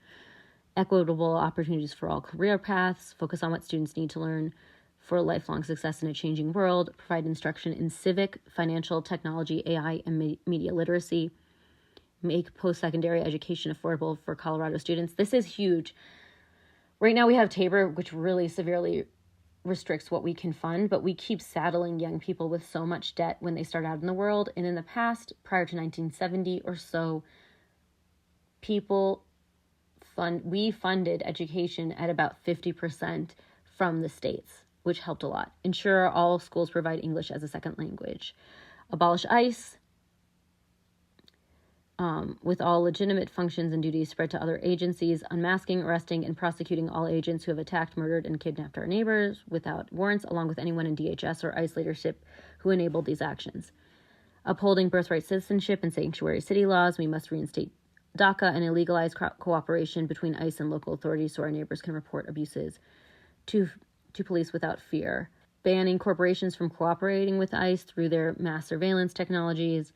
equitable opportunities for all career paths, focus on what students need to learn for lifelong success in a changing world, provide instruction in civic, financial, technology, AI, and media literacy, make post-secondary education affordable for Colorado students. This is huge. Right now we have Tabor, which really severely restricts what we can fund, but we keep saddling young people with so much debt when they start out in the world. And in the past, prior to 1970 or so, we funded education at about 50% from the states, which helped a lot. Ensure all schools provide English as a second language. Abolish ICE, with all legitimate functions and duties spread to other agencies, unmasking, arresting, and prosecuting all agents who have attacked, murdered, and kidnapped our neighbors without warrants, along with anyone in DHS or ICE leadership who enabled these actions. Upholding birthright citizenship and sanctuary city laws, we must reinstate DACA and illegalize cooperation between ICE and local authorities so our neighbors can report abuses to police without fear. Banning corporations from cooperating with ICE through their mass surveillance technologies,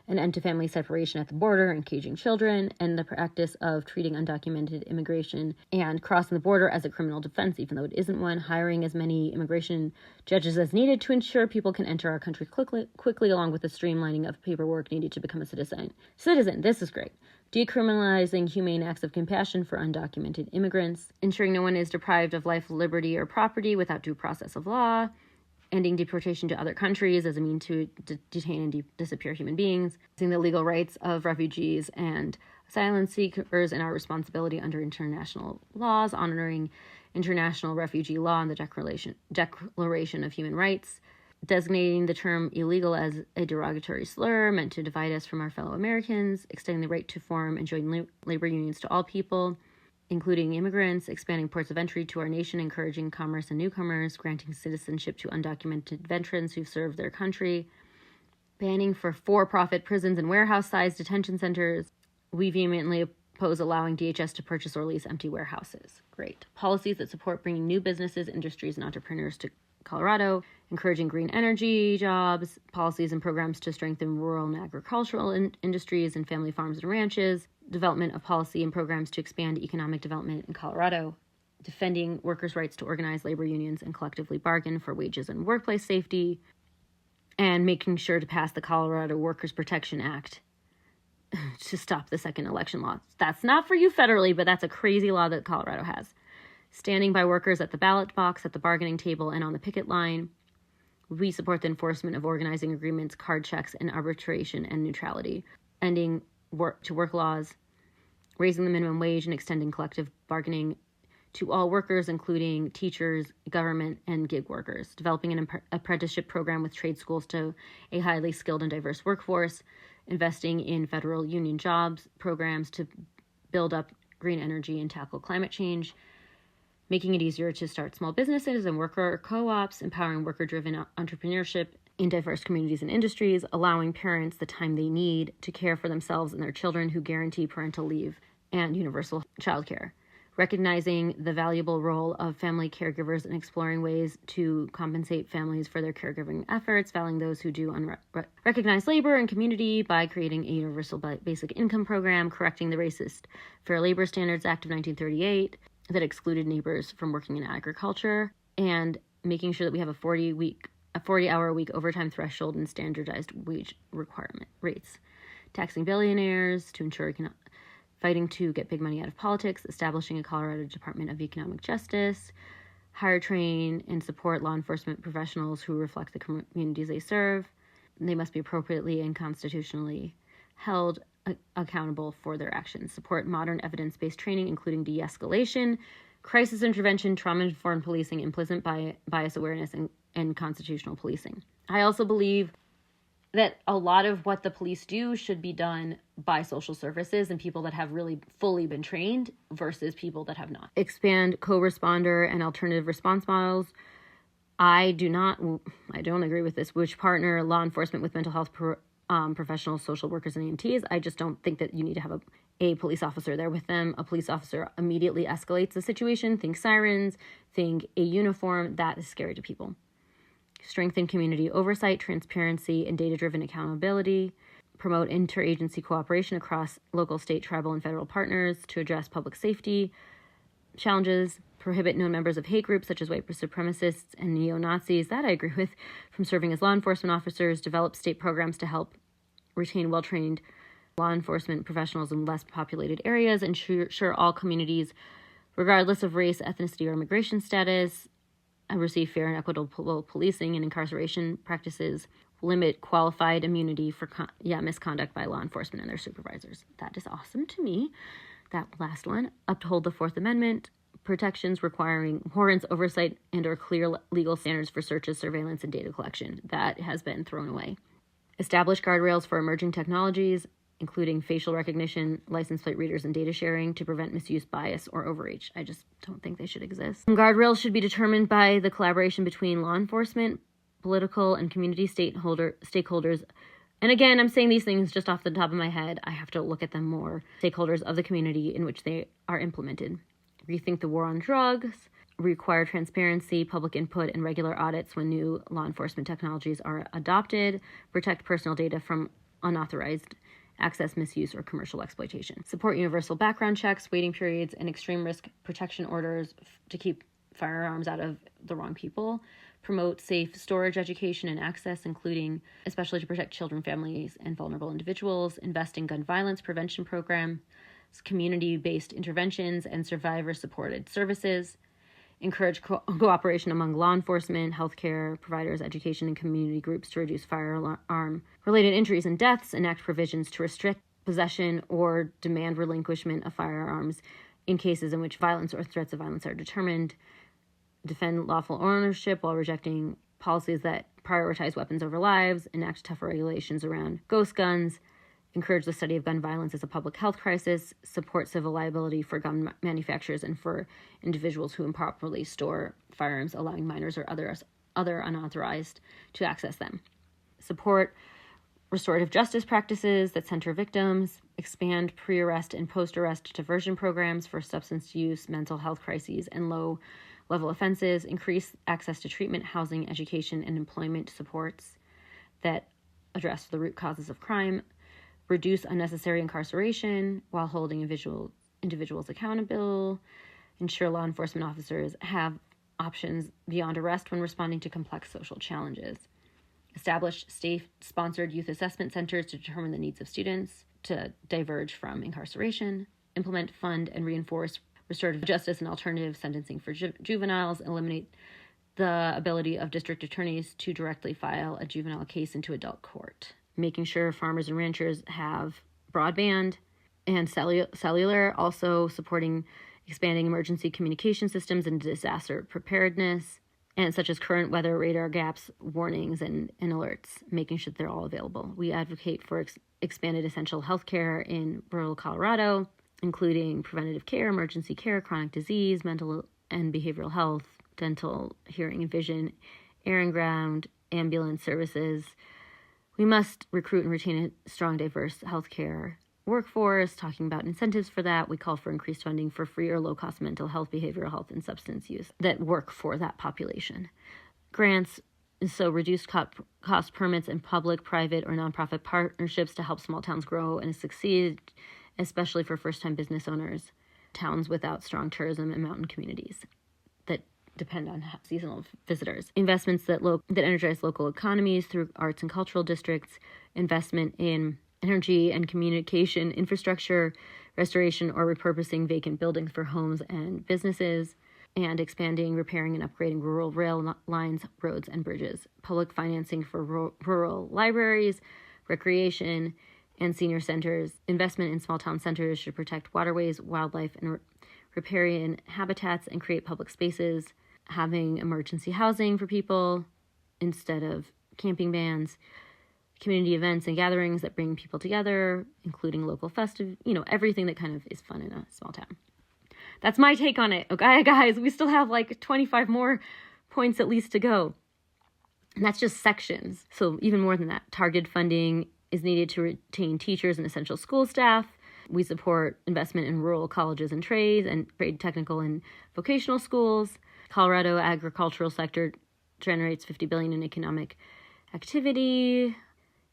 an end to family separation at the border and caging children, and the practice of treating undocumented immigration and crossing the border as a criminal defense, even though it isn't one, hiring as many immigration judges as needed to ensure people can enter our country quickly, along with the streamlining of paperwork needed to become a citizen. This is great. Decriminalizing humane acts of compassion for undocumented immigrants, ensuring no one is deprived of life, liberty, or property without due process of law, ending deportation to other countries as a means to detain and disappear human beings, using the legal rights of refugees and asylum seekers and our responsibility under international laws, honoring international refugee law and the Declaration of Human Rights, designating the term illegal as a derogatory slur meant to divide us from our fellow Americans, extending the right to form and join labor unions to all people, including immigrants, expanding ports of entry to our nation, encouraging commerce and newcomers, granting citizenship to undocumented veterans who've served their country, banning for-profit prisons and warehouse-sized detention centers. We vehemently oppose allowing DHS to purchase or lease empty warehouses. Great. Policies that support bringing new businesses, industries, and entrepreneurs to Colorado, encouraging green energy jobs, policies and programs to strengthen rural and agricultural industries and family farms and ranches, development of policy and programs to expand economic development in Colorado, defending workers' rights to organize labor unions and collectively bargain for wages and workplace safety, and making sure to pass the Colorado Workers' Protection Act to stop the second election law. That's not for you federally, but that's a crazy law that Colorado has. Standing by workers at the ballot box, at the bargaining table, and on the picket line. We support the enforcement of organizing agreements, card checks, and arbitration and neutrality. Ending work laws, raising the minimum wage, and extending collective bargaining to all workers, including teachers, government, and gig workers. Developing an apprenticeship program with trade schools to a highly skilled and diverse workforce. Investing in federal union jobs programs to build up green energy and tackle climate change. Making it easier to start small businesses and worker co-ops, empowering worker-driven entrepreneurship in diverse communities and industries, allowing parents the time they need to care for themselves and their children who guarantee parental leave and universal childcare. Recognizing the valuable role of family caregivers and exploring ways to compensate families for their caregiving efforts, valuing those who do unrecognized labor and community by creating a universal basic income program, correcting the racist Fair Labor Standards Act of 1938, that excluded neighbors from working in agriculture, and making sure that we have a 40-hour-a-week overtime threshold and standardized wage requirement rates. Taxing billionaires to ensure fighting to get big money out of politics, establishing a Colorado Department of Economic Justice, hire, train, and support law enforcement professionals who reflect the communities they serve. They must be appropriately and constitutionally held accountable for their actions. Support modern evidence-based training, including de-escalation, crisis intervention, trauma-informed policing, implicit bias awareness, and constitutional policing. I also believe that a lot of what the police do should be done by social services and people that have really fully been trained versus people that have not. Expand co-responder and alternative response models. I don't agree with this, which partner law enforcement with mental health professionals, social workers, and EMTs. I just don't think that you need to have a police officer there with them. A police officer immediately escalates the situation. Think sirens, think a uniform. That is scary to people. Strengthen community oversight, transparency, and data-driven accountability. Promote interagency cooperation across local, state, tribal, and federal partners to address public safety. challenges, prohibit known members of hate groups such as white supremacists and neo-Nazis, that I agree with, from serving as law enforcement officers, develop state programs to help retain well-trained law enforcement professionals in less populated areas, ensure all communities, regardless of race, ethnicity, or immigration status, receive fair and equitable policing and incarceration practices, limit qualified immunity for misconduct by law enforcement and their supervisors. That is awesome to me. That last one, uphold the Fourth Amendment, protections requiring warrants, oversight, and or clear legal standards for searches, surveillance, and data collection. That has been thrown away. Establish guardrails for emerging technologies, including facial recognition, license plate readers, and data sharing to prevent misuse, bias, or overreach. I just don't think they should exist. Guardrails should be determined by the collaboration between law enforcement, political, and community stakeholders. And again, I'm saying these things just off the top of my head. I have to look at them more. Stakeholders of the community in which they are implemented. Rethink the war on drugs. Require transparency, public input, and regular audits when new law enforcement technologies are adopted. Protect personal data from unauthorized access, misuse, or commercial exploitation. Support universal background checks, waiting periods, and extreme risk protection orders to keep firearms out of the wrong people. Promote safe storage, education, and access, including especially to protect children, families, and vulnerable individuals. Invest in gun violence prevention programs, community-based interventions, and survivor-supported services. Encourage cooperation among law enforcement, healthcare providers, education, and community groups to reduce firearm-related injuries and deaths. Enact provisions to restrict possession or demand relinquishment of firearms in cases in which violence or threats of violence are determined. Defend lawful ownership while rejecting policies that prioritize weapons over lives. Enact tougher regulations around ghost guns. Encourage the study of gun violence as a public health crisis. Support civil liability for gun manufacturers and for individuals who improperly store firearms, allowing minors or other unauthorized to access them. Support restorative justice practices that center victims. Expand pre-arrest and post-arrest diversion programs for substance use, mental health crises, and low-level offenses. Increase access to treatment, housing, education, and employment supports that address the root causes of crime. Reduce unnecessary incarceration while holding individuals accountable. Ensure law enforcement officers have options beyond arrest when responding to complex social challenges. Establish state-sponsored youth assessment centers to determine the needs of students to diverge from incarceration. Implement, fund, and reinforce restorative justice and alternative sentencing for juveniles. Eliminate the ability of district attorneys to directly file a juvenile case into adult court. Making sure farmers and ranchers have broadband and cellular, also supporting expanding emergency communication systems and disaster preparedness, and such as current weather radar gaps, warnings, and alerts, making sure they're all available. We advocate for expanded essential health care in rural Colorado, including preventative care, emergency care, chronic disease, mental and behavioral health, dental, hearing and vision, air and ground, ambulance services. We must recruit and retain a strong, diverse healthcare workforce. Talking about incentives for that, we call for increased funding for free or low-cost mental health, behavioral health, and substance use that work for that population. Grants, so reduced cost permits and public, private, or nonprofit partnerships to help small towns grow and succeed, especially for first-time business owners, towns without strong tourism, and mountain communities that depend on seasonal visitors. Investments that energize local economies through arts and cultural districts, investment in energy and communication infrastructure, restoration or repurposing vacant buildings for homes and businesses, and expanding, repairing, and upgrading rural rail lines, roads, and bridges. Public financing for rural libraries, recreation, and senior centers. Investment in small town centers should protect waterways, wildlife, and riparian habitats and create public spaces. Having emergency housing for people instead of camping bans. Community events and gatherings that bring people together, including local everything that kind of is fun in a small town. That's my take on it. Okay, guys, we still have like 25 more points at least to go. And that's just sections. So even more than that, targeted funding is needed to retain teachers and essential school staff. We support investment in rural colleges and trades and trade, technical, and vocational schools. Colorado agricultural sector generates $50 billion in economic activity.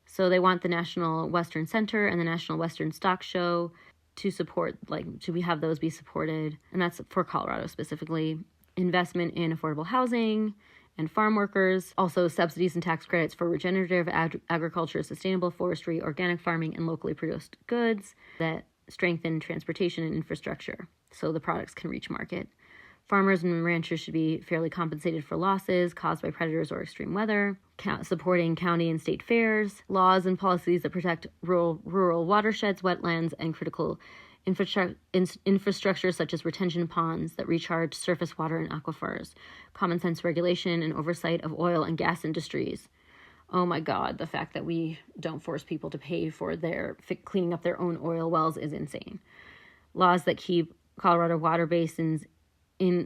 So they want the National Western Center and the National Western Stock Show to support, should we have those be supported? And that's for Colorado specifically. Investment in affordable housing and farm workers. Also subsidies and tax credits for regenerative agriculture, sustainable forestry, organic farming, and locally produced goods that strengthen transportation and infrastructure so the products can reach market. Farmers and ranchers should be fairly compensated for losses caused by predators or extreme weather. Supporting county and state fairs. Laws and policies that protect rural watersheds, wetlands, and critical infrastructure such as retention ponds that recharge surface water and aquifers. Common sense regulation and oversight of oil and gas industries. Oh my God, the fact that we don't force people to pay for their cleaning up their own oil wells is insane. Laws that keep Colorado water basins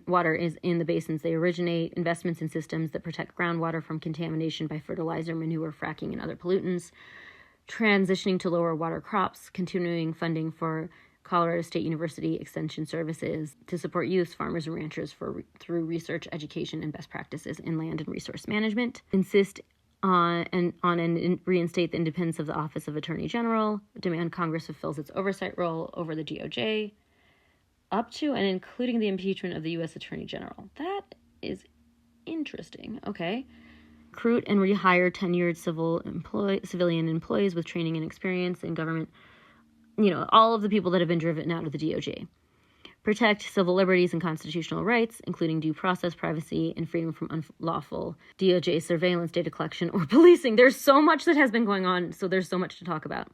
water is in the basins they originate, investments in systems that protect groundwater from contamination by fertilizer, manure, fracking, and other pollutants, transitioning to lower water crops, continuing funding for Colorado State University Extension Services to support youth, farmers, and ranchers through research, education, and best practices in land and resource management, insist on and reinstate the independence of the Office of Attorney General, demand Congress fulfills its oversight role over the DOJ, up to and including the impeachment of the U.S. Attorney General. That is interesting. Okay. Recruit and rehire tenured civilian employees with training and experience in government, all of the people that have been driven out of the DOJ. Protect civil liberties and constitutional rights, including due process, privacy, and freedom from unlawful DOJ surveillance, data collection, or policing. There's so much that has been going on, so there's so much to talk about.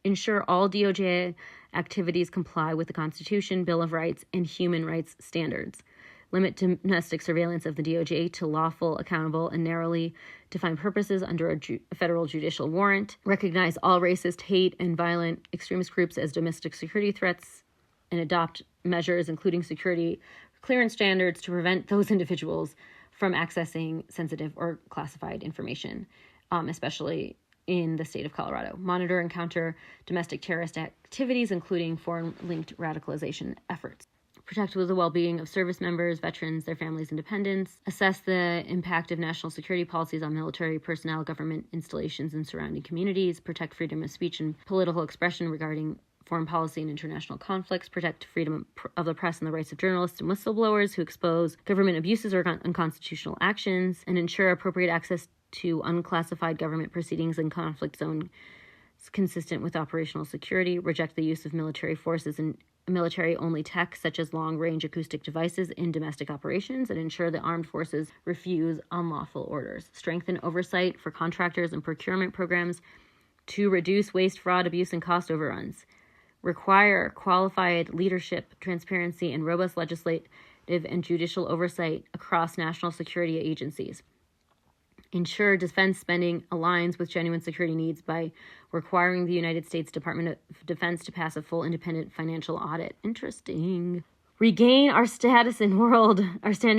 Ensure all DOJ activities comply with the Constitution, Bill of Rights, and human rights standards. Limit domestic surveillance of the DOJ to lawful, accountable, and narrowly defined purposes under a federal judicial warrant. Recognize all racist, hate, and violent extremist groups as domestic security threats and adopt measures, including security clearance standards, to prevent those individuals from accessing sensitive or classified information, especially in the state of Colorado. Monitor and counter domestic terrorist activities, including foreign-linked radicalization efforts. Protect the well-being of service members, veterans, their families, and dependents. Assess the impact of national security policies on military personnel, government installations, and surrounding communities. Protect freedom of speech and political expression regarding foreign policy and international conflicts. Protect freedom of the press and the rights of journalists and whistleblowers who expose government abuses or unconstitutional actions. And ensure appropriate access to unclassified government proceedings in conflict zones consistent with operational security. Reject the use of military forces and military-only tech, such as long-range acoustic devices, in domestic operations, and ensure the armed forces refuse unlawful orders. Strengthen oversight for contractors and procurement programs to reduce waste, fraud, abuse, and cost overruns. Require qualified leadership, transparency, and robust legislative and judicial oversight across national security agencies. Ensure defense spending aligns with genuine security needs by requiring the United States Department of Defense to pass a full independent financial audit. Interesting. Regain our standing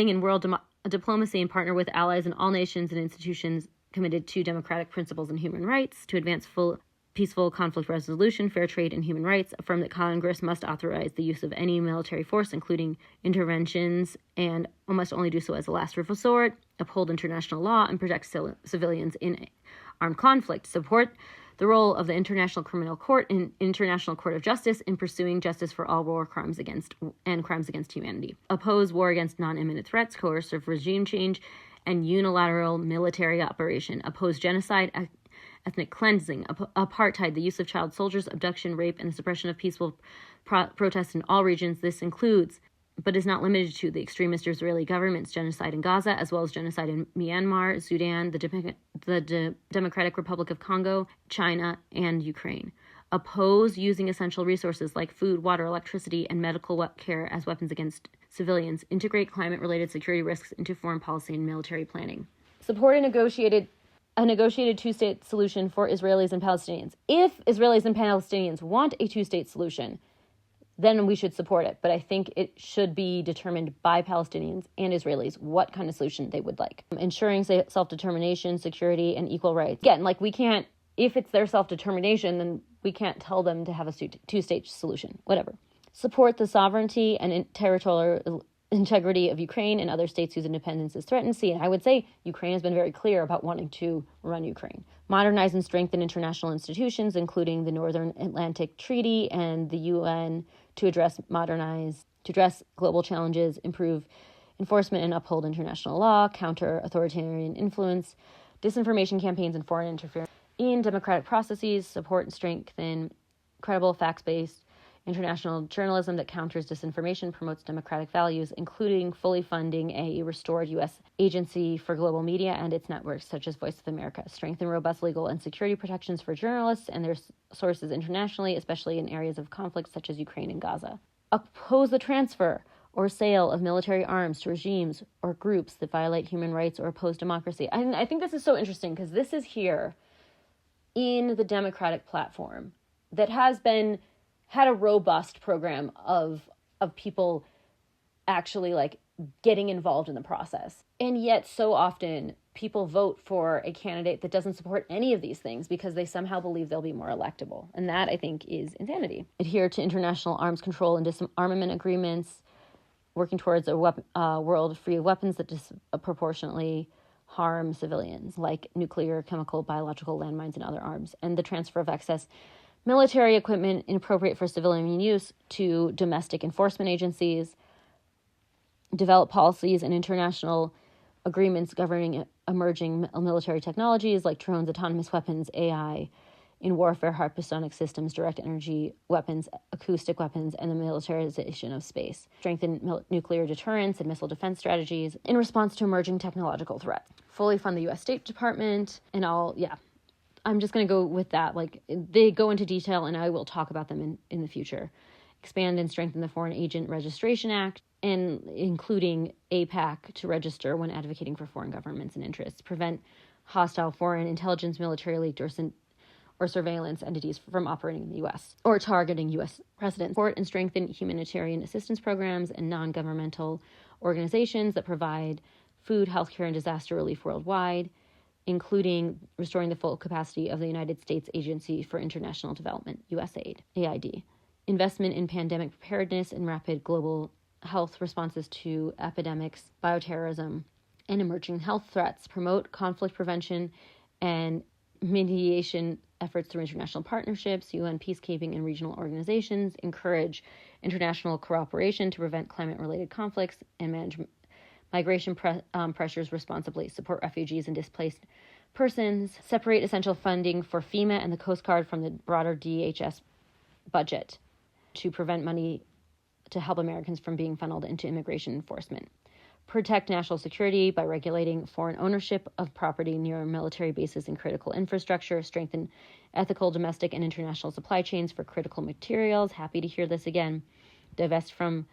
in world diplomacy and partner with allies in all nations and institutions committed to democratic principles and human rights to advance peaceful conflict resolution, fair trade, and human rights. Affirm that Congress must authorize the use of any military force, including interventions, and must only do so as a last resort. Uphold international law and protect civilians in armed conflict. Support the role of the International Criminal Court and International Court of Justice in pursuing justice for all war crimes and crimes against humanity. Oppose war against non-imminent threats, coercive regime change, and unilateral military operation. Oppose genocide, ethnic cleansing, apartheid, the use of child soldiers, abduction, rape, and the suppression of peaceful protests in all regions. This includes, but is not limited to, the extremist Israeli government's genocide in Gaza, as well as genocide in Myanmar, Sudan, the Democratic Republic of Congo, China, and Ukraine. Oppose using essential resources like food, water, electricity, and medical care as weapons against civilians. Integrate climate-related security risks into foreign policy and military planning. Support a negotiated two-state solution for Israelis and Palestinians. If Israelis and Palestinians want a two-state solution, then we should support it. But I think it should be determined by Palestinians and Israelis what kind of solution they would like. Ensuring self-determination, security, and equal rights. Again, we can't, if it's their self-determination, then we can't tell them to have a two-state solution, whatever. Support the sovereignty and integrity of Ukraine and other states whose independence is threatened. See, and I would say Ukraine has been very clear about wanting to run Ukraine. Modernize and strengthen international institutions, including the Northern Atlantic Treaty and the UN, to address global challenges, improve enforcement and uphold international law, counter authoritarian influence, disinformation campaigns and foreign interference in democratic processes, support and strengthen credible facts-based international journalism that counters disinformation, promotes democratic values, including fully funding a restored U.S. agency for global media and its networks, such as Voice of America. Strengthen robust legal and security protections for journalists and their sources internationally, especially in areas of conflict such as Ukraine and Gaza. Oppose the transfer or sale of military arms to regimes or groups that violate human rights or oppose democracy. And I think this is so interesting because this is here in the Democratic platform that has had a robust program of people actually like getting involved in the process. And yet so often people vote for a candidate that doesn't support any of these things because they somehow believe they'll be more electable. And that, I think, is insanity. Adhere to international arms control and disarmament agreements, working towards a world free of weapons that disproportionately harm civilians, like nuclear, chemical, biological, landmines, and other arms, and the transfer of excess military equipment inappropriate for civilian use to domestic enforcement agencies, develop policies and international agreements governing emerging military technologies like drones, autonomous weapons, AI, in warfare, hypersonic systems, direct energy weapons, acoustic weapons, and the militarization of space. Strengthen nuclear deterrence and missile defense strategies in response to emerging technological threats. Fully fund the U.S. State Department, and I'm just going to go with that. Like, they go into detail, and I will talk about them in the future. Expand and strengthen the Foreign Agent Registration Act, and including APAC to register when advocating for foreign governments and interests. Prevent hostile foreign intelligence, military leaked or surveillance entities from operating in the U.S. or targeting U.S. residents. Support and strengthen humanitarian assistance programs and non-governmental organizations that provide food, healthcare, and disaster relief worldwide, including restoring the full capacity of the United States Agency for International Development, USAID, AID. Investment in pandemic preparedness and rapid global health responses to epidemics, bioterrorism, and emerging health threats. Promote conflict prevention and mediation efforts through international partnerships, UN peacekeeping, and regional organizations. Encourage international cooperation to prevent climate-related conflicts and manage migration pressures responsibly. Support refugees and displaced persons. Separate essential funding for FEMA and the Coast Guard from the broader DHS budget to prevent money to help Americans from being funneled into immigration enforcement. Protect national security by regulating foreign ownership of property near military bases and critical infrastructure. Strengthen ethical domestic and international supply chains for critical materials. Happy to hear this again. Divest from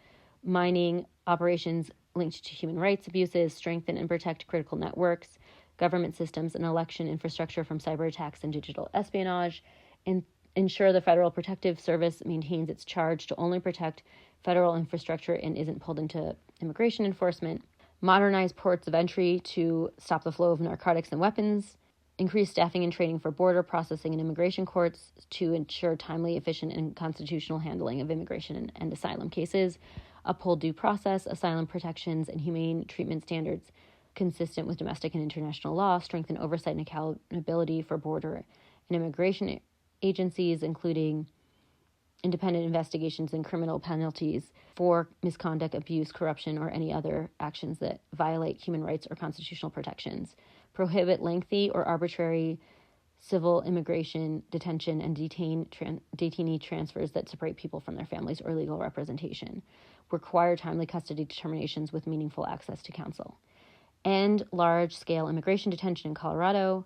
mining operations linked to human rights abuses. Strengthen and protect critical networks, government systems, and election infrastructure from cyber attacks and digital espionage. And ensure the Federal Protective Service maintains its charge to only protect federal infrastructure and isn't pulled into immigration enforcement. Modernize ports of entry to stop the flow of narcotics and weapons. Increase staffing and training for border processing and immigration courts to ensure timely, efficient, and constitutional handling of immigration and asylum cases. Uphold due process, asylum protections, and humane treatment standards consistent with domestic and international law. Strengthen oversight and accountability for border and immigration agencies, including independent investigations and criminal penalties for misconduct, abuse, corruption, or any other actions that violate human rights or constitutional protections. Prohibit lengthy or arbitrary civil immigration, detention, and detainee transfers that separate people from their families or legal representation. Require timely custody determinations with meaningful access to counsel. End large-scale immigration detention in Colorado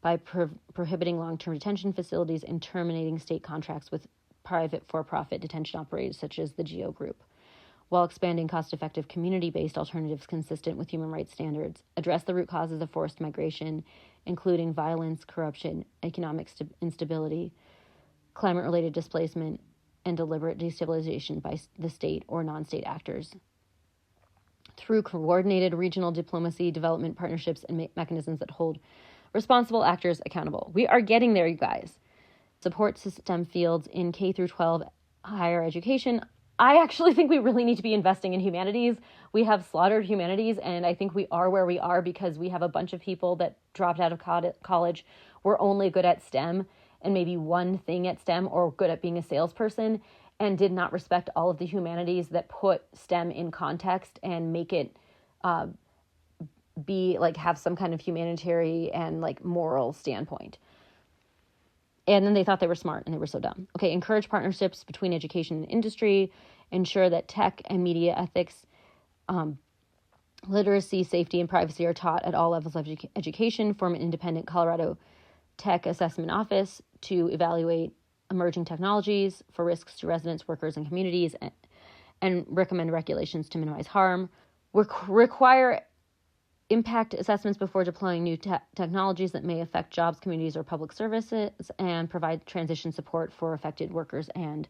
by prohibiting long-term detention facilities and terminating state contracts with private for-profit detention operators such as the GEO Group, while expanding cost-effective community-based alternatives consistent with human rights standards. Address the root causes of forced migration, including violence, corruption, economic instability, climate-related displacement, and deliberate destabilization by the state or non-state actors. Through coordinated regional diplomacy, development partnerships, and mechanisms that hold responsible actors accountable. We are getting there, you guys. Support STEM fields in K through 12 higher education, I actually think we really need to be investing in humanities. We have slaughtered humanities, and I think we are where we are because we have a bunch of people that dropped out of college, were only good at STEM and maybe one thing at STEM, or good at being a salesperson, and did not respect all of the humanities that put STEM in context and make it be like have some kind of humanitarian and like moral standpoint. And then they thought they were smart and they were so dumb. Okay, encourage partnerships between education and industry, ensure that tech and media ethics, literacy, safety, and privacy are taught at all levels of education, form an independent Colorado Tech Assessment Office to evaluate emerging technologies for risks to residents, workers, and communities, and recommend regulations to minimize harm. Require impact assessments before deploying new technologies that may affect jobs, communities, or public services, and provide transition support for affected workers and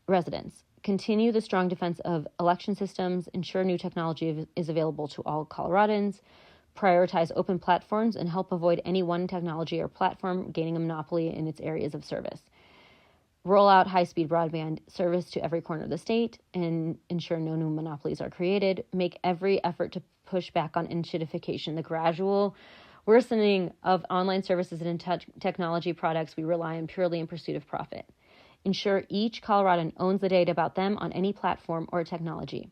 residents. Continue the strong defense of election systems, ensure new technology is available to all Coloradans, prioritize open platforms, and help avoid any one technology or platform gaining a monopoly in its areas of service. Roll out high-speed broadband service to every corner of the state and ensure no new monopolies are created. Make every effort to push back on inshitification, the gradual worsening of online services and technology products we rely on purely in pursuit of profit. Ensure each Coloradan owns the data about them on any platform or technology.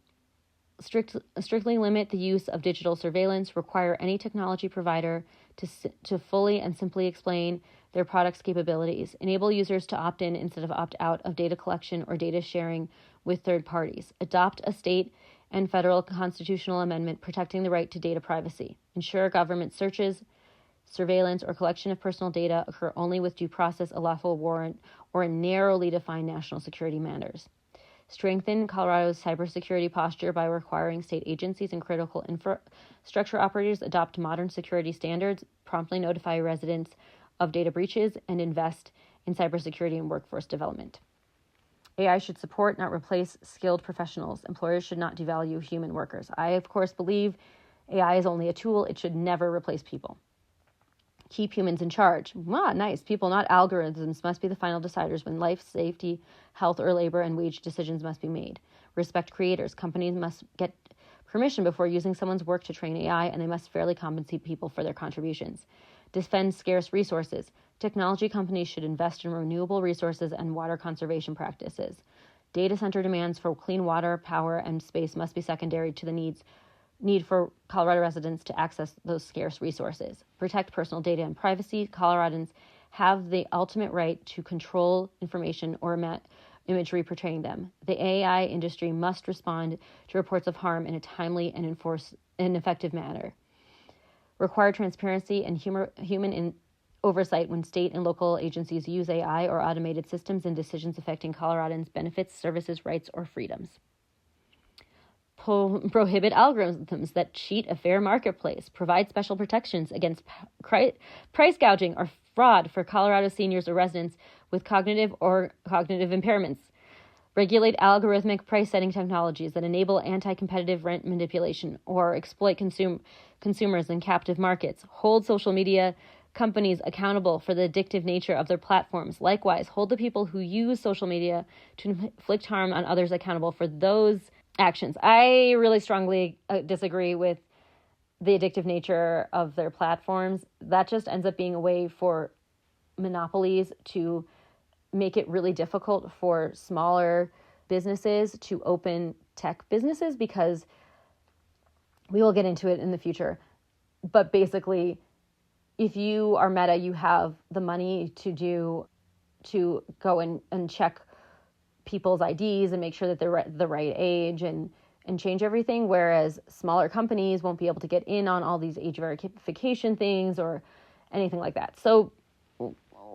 Strictly limit the use of digital surveillance. Require any technology provider to fully and simply explain their product's capabilities. Enable users to opt in instead of opt out of data collection or data sharing with third parties. Adopt a state and federal constitutional amendment protecting the right to data privacy. Ensure government searches, surveillance, or collection of personal data occur only with due process, a lawful warrant, or in narrowly defined national security matters. Strengthen Colorado's cybersecurity posture by requiring state agencies and critical infrastructure operators adopt modern security standards, promptly notify residents of data breaches, and invest in cybersecurity and workforce development. AI should support, not replace, skilled professionals. Employers should not devalue human workers. I, of course, believe AI is only a tool. It should never replace people. Keep humans in charge. Nice. People, not algorithms, must be the final deciders when life, safety, health, or labor and wage decisions must be made. Respect creators. Companies must get permission before using someone's work to train AI, and they must fairly compensate people for their contributions. Defend scarce resources. Technology companies should invest in renewable resources and water conservation practices. Data center demands for clean water, power, and space must be secondary to the need for Colorado residents to access those scarce resources. Protect personal data and privacy. Coloradans have the ultimate right to control information or imagery portraying them. The AI industry must respond to reports of harm in a timely and effective manner. Require transparency and human oversight when state and local agencies use AI or automated systems in decisions affecting Coloradans' benefits, services, rights, or freedoms. Prohibit algorithms that cheat a fair marketplace. Provide special protections against price gouging or fraud for Colorado seniors or residents with cognitive impairments. Regulate algorithmic price-setting technologies that enable anti-competitive rent manipulation or exploit consumers in captive markets. Hold social media companies accountable for the addictive nature of their platforms. Likewise, hold the people who use social media to inflict harm on others accountable for those actions. I really strongly disagree with the addictive nature of their platforms. That just ends up being a way for monopolies to make it really difficult for smaller businesses to open tech businesses, because we will get into it in the future. But basically, if you are Meta, you have the money to go and check people's IDs and make sure that they're the right age and change everything, whereas smaller companies won't be able to get in on all these age verification things or anything like that. So,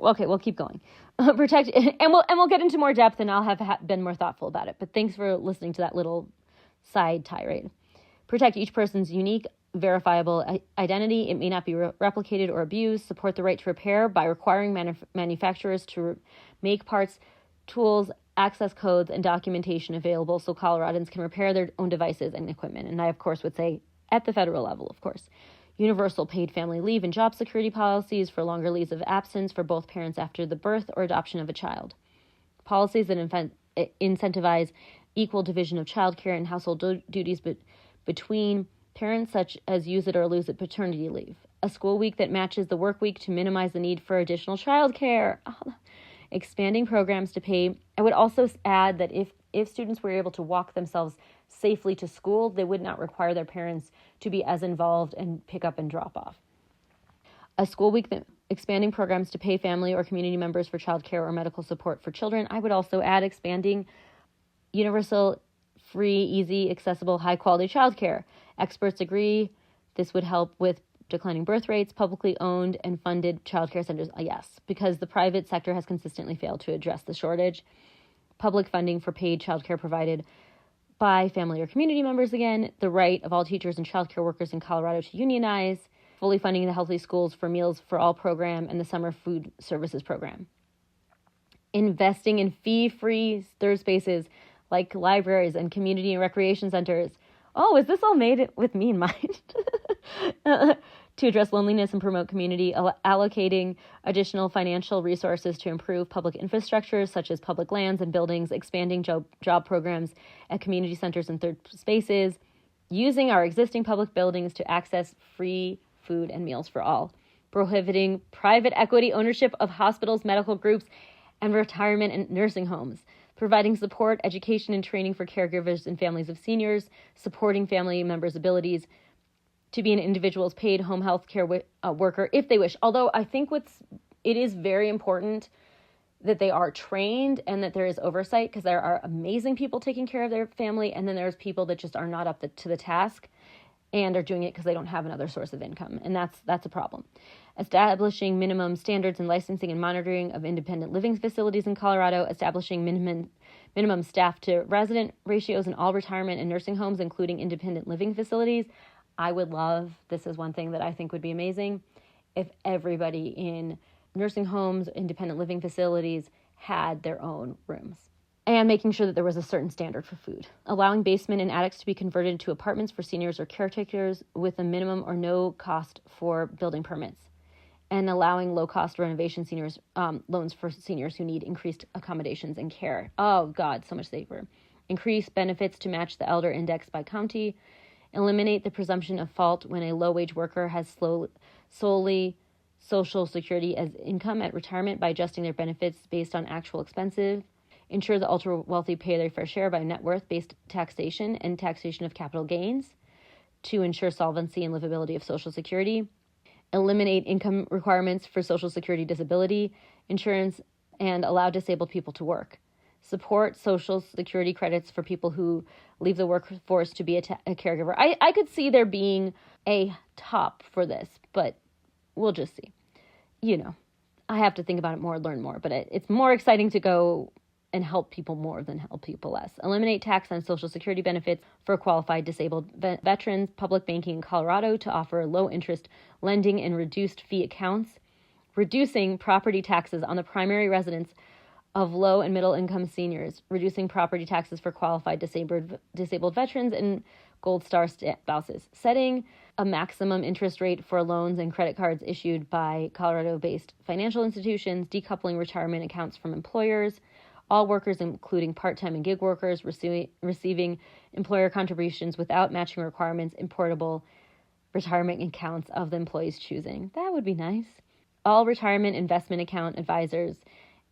okay, we'll keep going. Protect, and we'll get into more depth, and I'll have been more thoughtful about it. But thanks for listening to that little side tirade. Protect each person's unique, verifiable identity. It may not be replicated or abused. Support the right to repair by requiring manufacturers to make parts, tools, access codes, and documentation available so Coloradans can repair their own devices and equipment. And I, of course, would say at the federal level, of course. Universal paid family leave and job security policies for longer leaves of absence for both parents after the birth or adoption of a child. Policies that incentivize equal division of childcare and household duties between parents, such as use it or lose it paternity leave. A school week that matches the work week to minimize the need for additional childcare. Expanding programs to pay. I would also add that if students were able to walk themselves safely to school, they would not require their parents to be as involved and pick up and drop off. A school week that expanding programs to pay family or community members for childcare or medical support for children. I would also add expanding universal, free, easy, accessible, high-quality childcare. Experts agree this would help with declining birth rates, publicly owned and funded childcare centers. Yes, because the private sector has consistently failed to address the shortage. Public funding for paid childcare provided by family or community members again. The right of all teachers and childcare workers in Colorado to unionize. Fully funding the Healthy Schools for Meals for All program and the Summer Food Services program. Investing in fee-free third spaces like libraries and community and recreation centers. Oh, is this all made with me in mind? To address loneliness and promote community, allocating additional financial resources to improve public infrastructure such as public lands and buildings, expanding job programs at community centers and third spaces, using our existing public buildings to access free food and meals for all, prohibiting private equity ownership of hospitals, medical groups, and retirement and nursing homes, providing support, education, and training for caregivers and families of seniors, supporting family members' abilities to be an individual's paid home health care worker if they wish. Although I think it is very important that they are trained and that there is oversight, because there are amazing people taking care of their family, and then there's people that just are not up to the task and are doing it because they don't have another source of income, and that's a problem. Establishing minimum standards and licensing and monitoring of independent living facilities in Colorado, establishing minimum staff to resident ratios in all retirement and nursing homes, including independent living facilities. I would love, this is one thing that I think would be amazing, if everybody in nursing homes, independent living facilities had their own rooms. And making sure that there was a certain standard for food. Allowing basement and attics to be converted into apartments for seniors or caretakers with a minimum or no cost for building permits. And allowing low-cost renovation loans for seniors who need increased accommodations and care. Oh, God, so much safer. Increase benefits to match the elder index by county. Eliminate the presumption of fault when a low-wage worker has solely Social Security as income at retirement by adjusting their benefits based on actual expenses. Ensure the ultra-wealthy pay their fair share by net worth-based taxation and taxation of capital gains to ensure solvency and livability of Social Security. Eliminate income requirements for Social Security disability insurance and allow disabled people to work. Support Social Security credits for people who leave the workforce to be a caregiver. I could see there being a top for this, but we'll just see. I have to think about it more, learn more, but it's more exciting to go and help people more than help people less. Eliminate tax on Social Security benefits for qualified disabled veterans. Public banking in Colorado to offer low-interest lending and reduced fee accounts. Reducing property taxes on the primary residence of low and middle income seniors, reducing property taxes for qualified disabled veterans and Gold Star spouses, setting a maximum interest rate for loans and credit cards issued by Colorado-based financial institutions, decoupling retirement accounts from employers, all workers, including part-time and gig workers, receiving employer contributions without matching requirements in portable retirement accounts of the employee's choosing. That would be nice. All retirement investment account advisors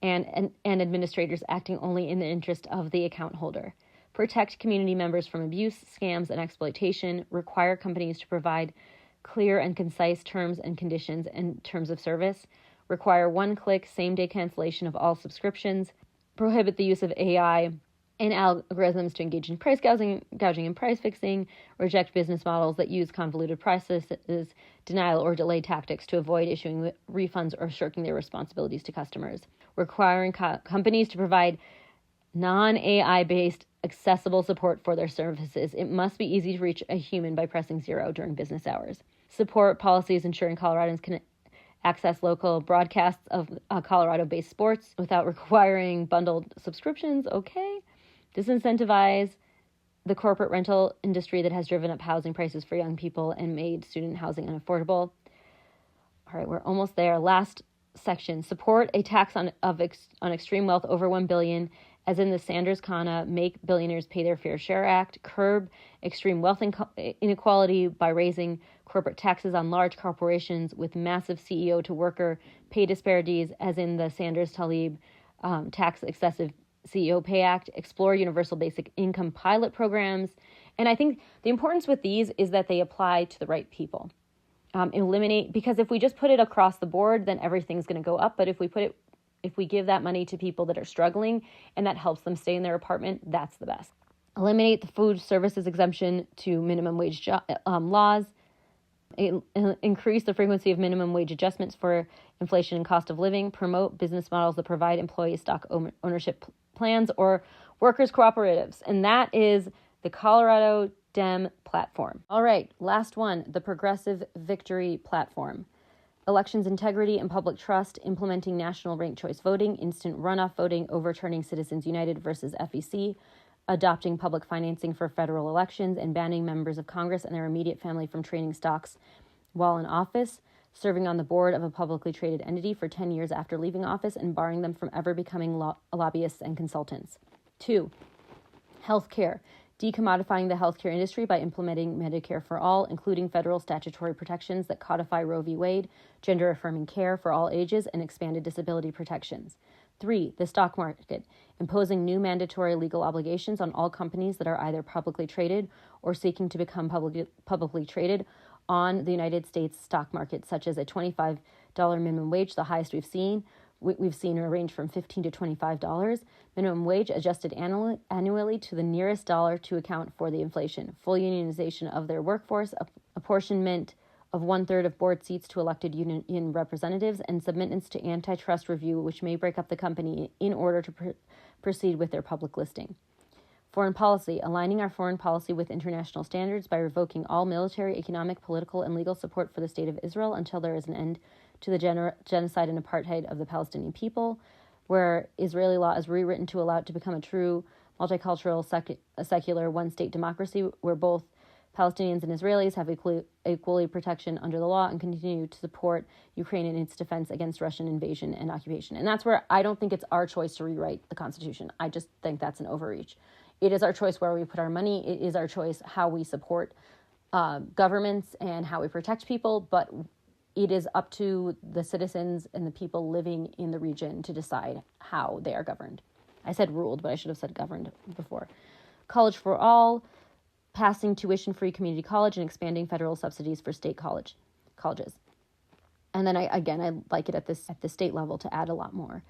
and administrators acting only in the interest of the account holder. Protect community members from abuse, scams, and exploitation. Require companies to provide clear and concise terms and conditions and terms of service. Require one-click, same-day cancellation of all subscriptions. Prohibit the use of AI and algorithms to engage in price gouging and price fixing. Reject business models that use convoluted processes, denial or delay tactics to avoid issuing refunds or shirking their responsibilities to customers. Requiring companies to provide non-AI-based accessible support for their services. It must be easy to reach a human by pressing 0 during business hours. Support policies ensuring Coloradans can access local broadcasts of Colorado-based sports without requiring bundled subscriptions. Okay. Disincentivize the corporate rental industry that has driven up housing prices for young people and made student housing unaffordable. All right, we're almost there. Last section. Support a tax on extreme wealth over $1 billion as in the Sanders-Khanna Make Billionaires Pay Their Fair Share Act, curb extreme wealth inequality by raising corporate taxes on large corporations with massive CEO-to-worker pay disparities, as in the Sanders-Tlaib Tax Excessive CEO Pay Act, explore universal basic income pilot programs. And I think the importance with these is that they apply to the right people. Eliminate, because if we just put it across the board, then everything's going to go up. But if we give that money to people that are struggling and that helps them stay in their apartment, that's the best. Eliminate the food services exemption to minimum wage laws. Increase the frequency of minimum wage adjustments for inflation and cost of living. Promote business models that provide employee stock ownership plans or workers' cooperatives. And that is the Colorado Dem platform. All right, last one, the Progressive Victory platform. Elections integrity and public trust, implementing national ranked choice voting, instant runoff voting, overturning Citizens United versus FEC, adopting public financing for federal elections, and banning members of Congress and their immediate family from trading stocks while in office, serving on the board of a publicly traded entity for 10 years after leaving office, and barring them from ever becoming lobbyists and consultants. 2, healthcare. Decommodifying the healthcare industry by implementing Medicare for all, including federal statutory protections that codify Roe v. Wade, gender-affirming care for all ages, and expanded disability protections. 3, the stock market, imposing new mandatory legal obligations on all companies that are either publicly traded or seeking to become publicly traded on the United States stock market, such as a $25 minimum wage, the highest we've seen. We've seen a range from $15 to $25. Minimum wage adjusted annually to the nearest dollar to account for the inflation. Full unionization of their workforce, apportionment of 1/3 of board seats to elected union representatives, and submittance to antitrust review, which may break up the company in order to proceed with their public listing. Foreign policy, aligning our foreign policy with international standards by revoking all military, economic, political, and legal support for the state of Israel until there is an end to the genocide and apartheid of the Palestinian people, where Israeli law is rewritten to allow it to become a true multicultural, secular, one-state democracy where both Palestinians and Israelis have equally protection under the law and continue to support Ukraine in its defense against Russian invasion and occupation. And that's where I don't think it's our choice to rewrite the Constitution. I just think that's an overreach. It is our choice where we put our money. It is our choice how we support governments and how we protect people, but it is up to the citizens and the people living in the region to decide how they are governed. I said ruled, but I should have said governed before. College for all, passing tuition-free community college and expanding federal subsidies for state colleges. And then I like it at the state level to add a lot more.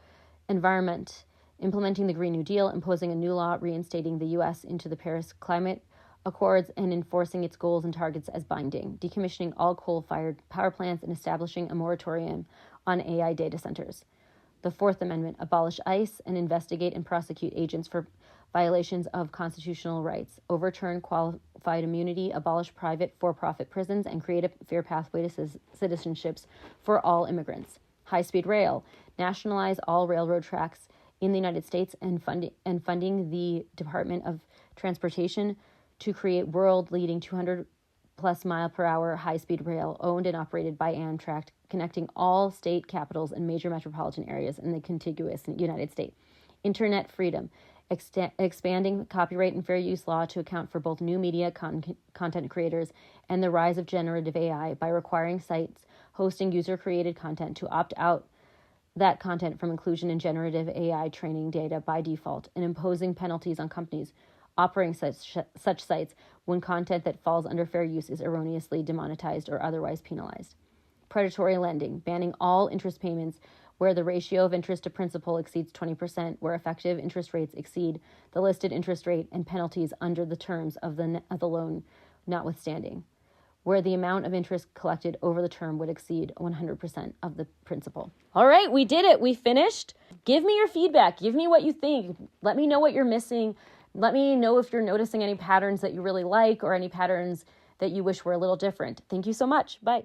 Environment, implementing the Green New Deal, imposing a new law reinstating the U.S. into the Paris Climate Accords and enforcing its goals and targets as binding, decommissioning all coal-fired power plants and establishing a moratorium on AI data centers. The Fourth Amendment, abolish ICE and investigate and prosecute agents for violations of constitutional rights, overturn qualified immunity, abolish private for-profit prisons, and create a fair pathway to citizenships for all immigrants. High-speed rail, nationalize all railroad tracks in the United States and funding the Department of Transportation to create world-leading 200-plus mile-per-hour high-speed rail owned and operated by Amtrak, connecting all state capitals and major metropolitan areas in the contiguous United States. Internet freedom, expanding copyright and fair use law to account for both new media content creators and the rise of generative AI by requiring sites hosting user-created content to opt out that content from inclusion in generative AI training data by default, and imposing penalties on companies operating such sites when content that falls under fair use is erroneously demonetized or otherwise penalized. Predatory lending, banning all interest payments where the ratio of interest to principal exceeds 20%, where effective interest rates exceed the listed interest rate, and penalties under the terms of the loan notwithstanding, where the amount of interest collected over the term would exceed 100% of the principal. All right, we did it. We finished. Give me your feedback. Give me what you think. Let me know what you're missing. Let me know if you're noticing any patterns that you really like or any patterns that you wish were a little different. Thank you so much. Bye.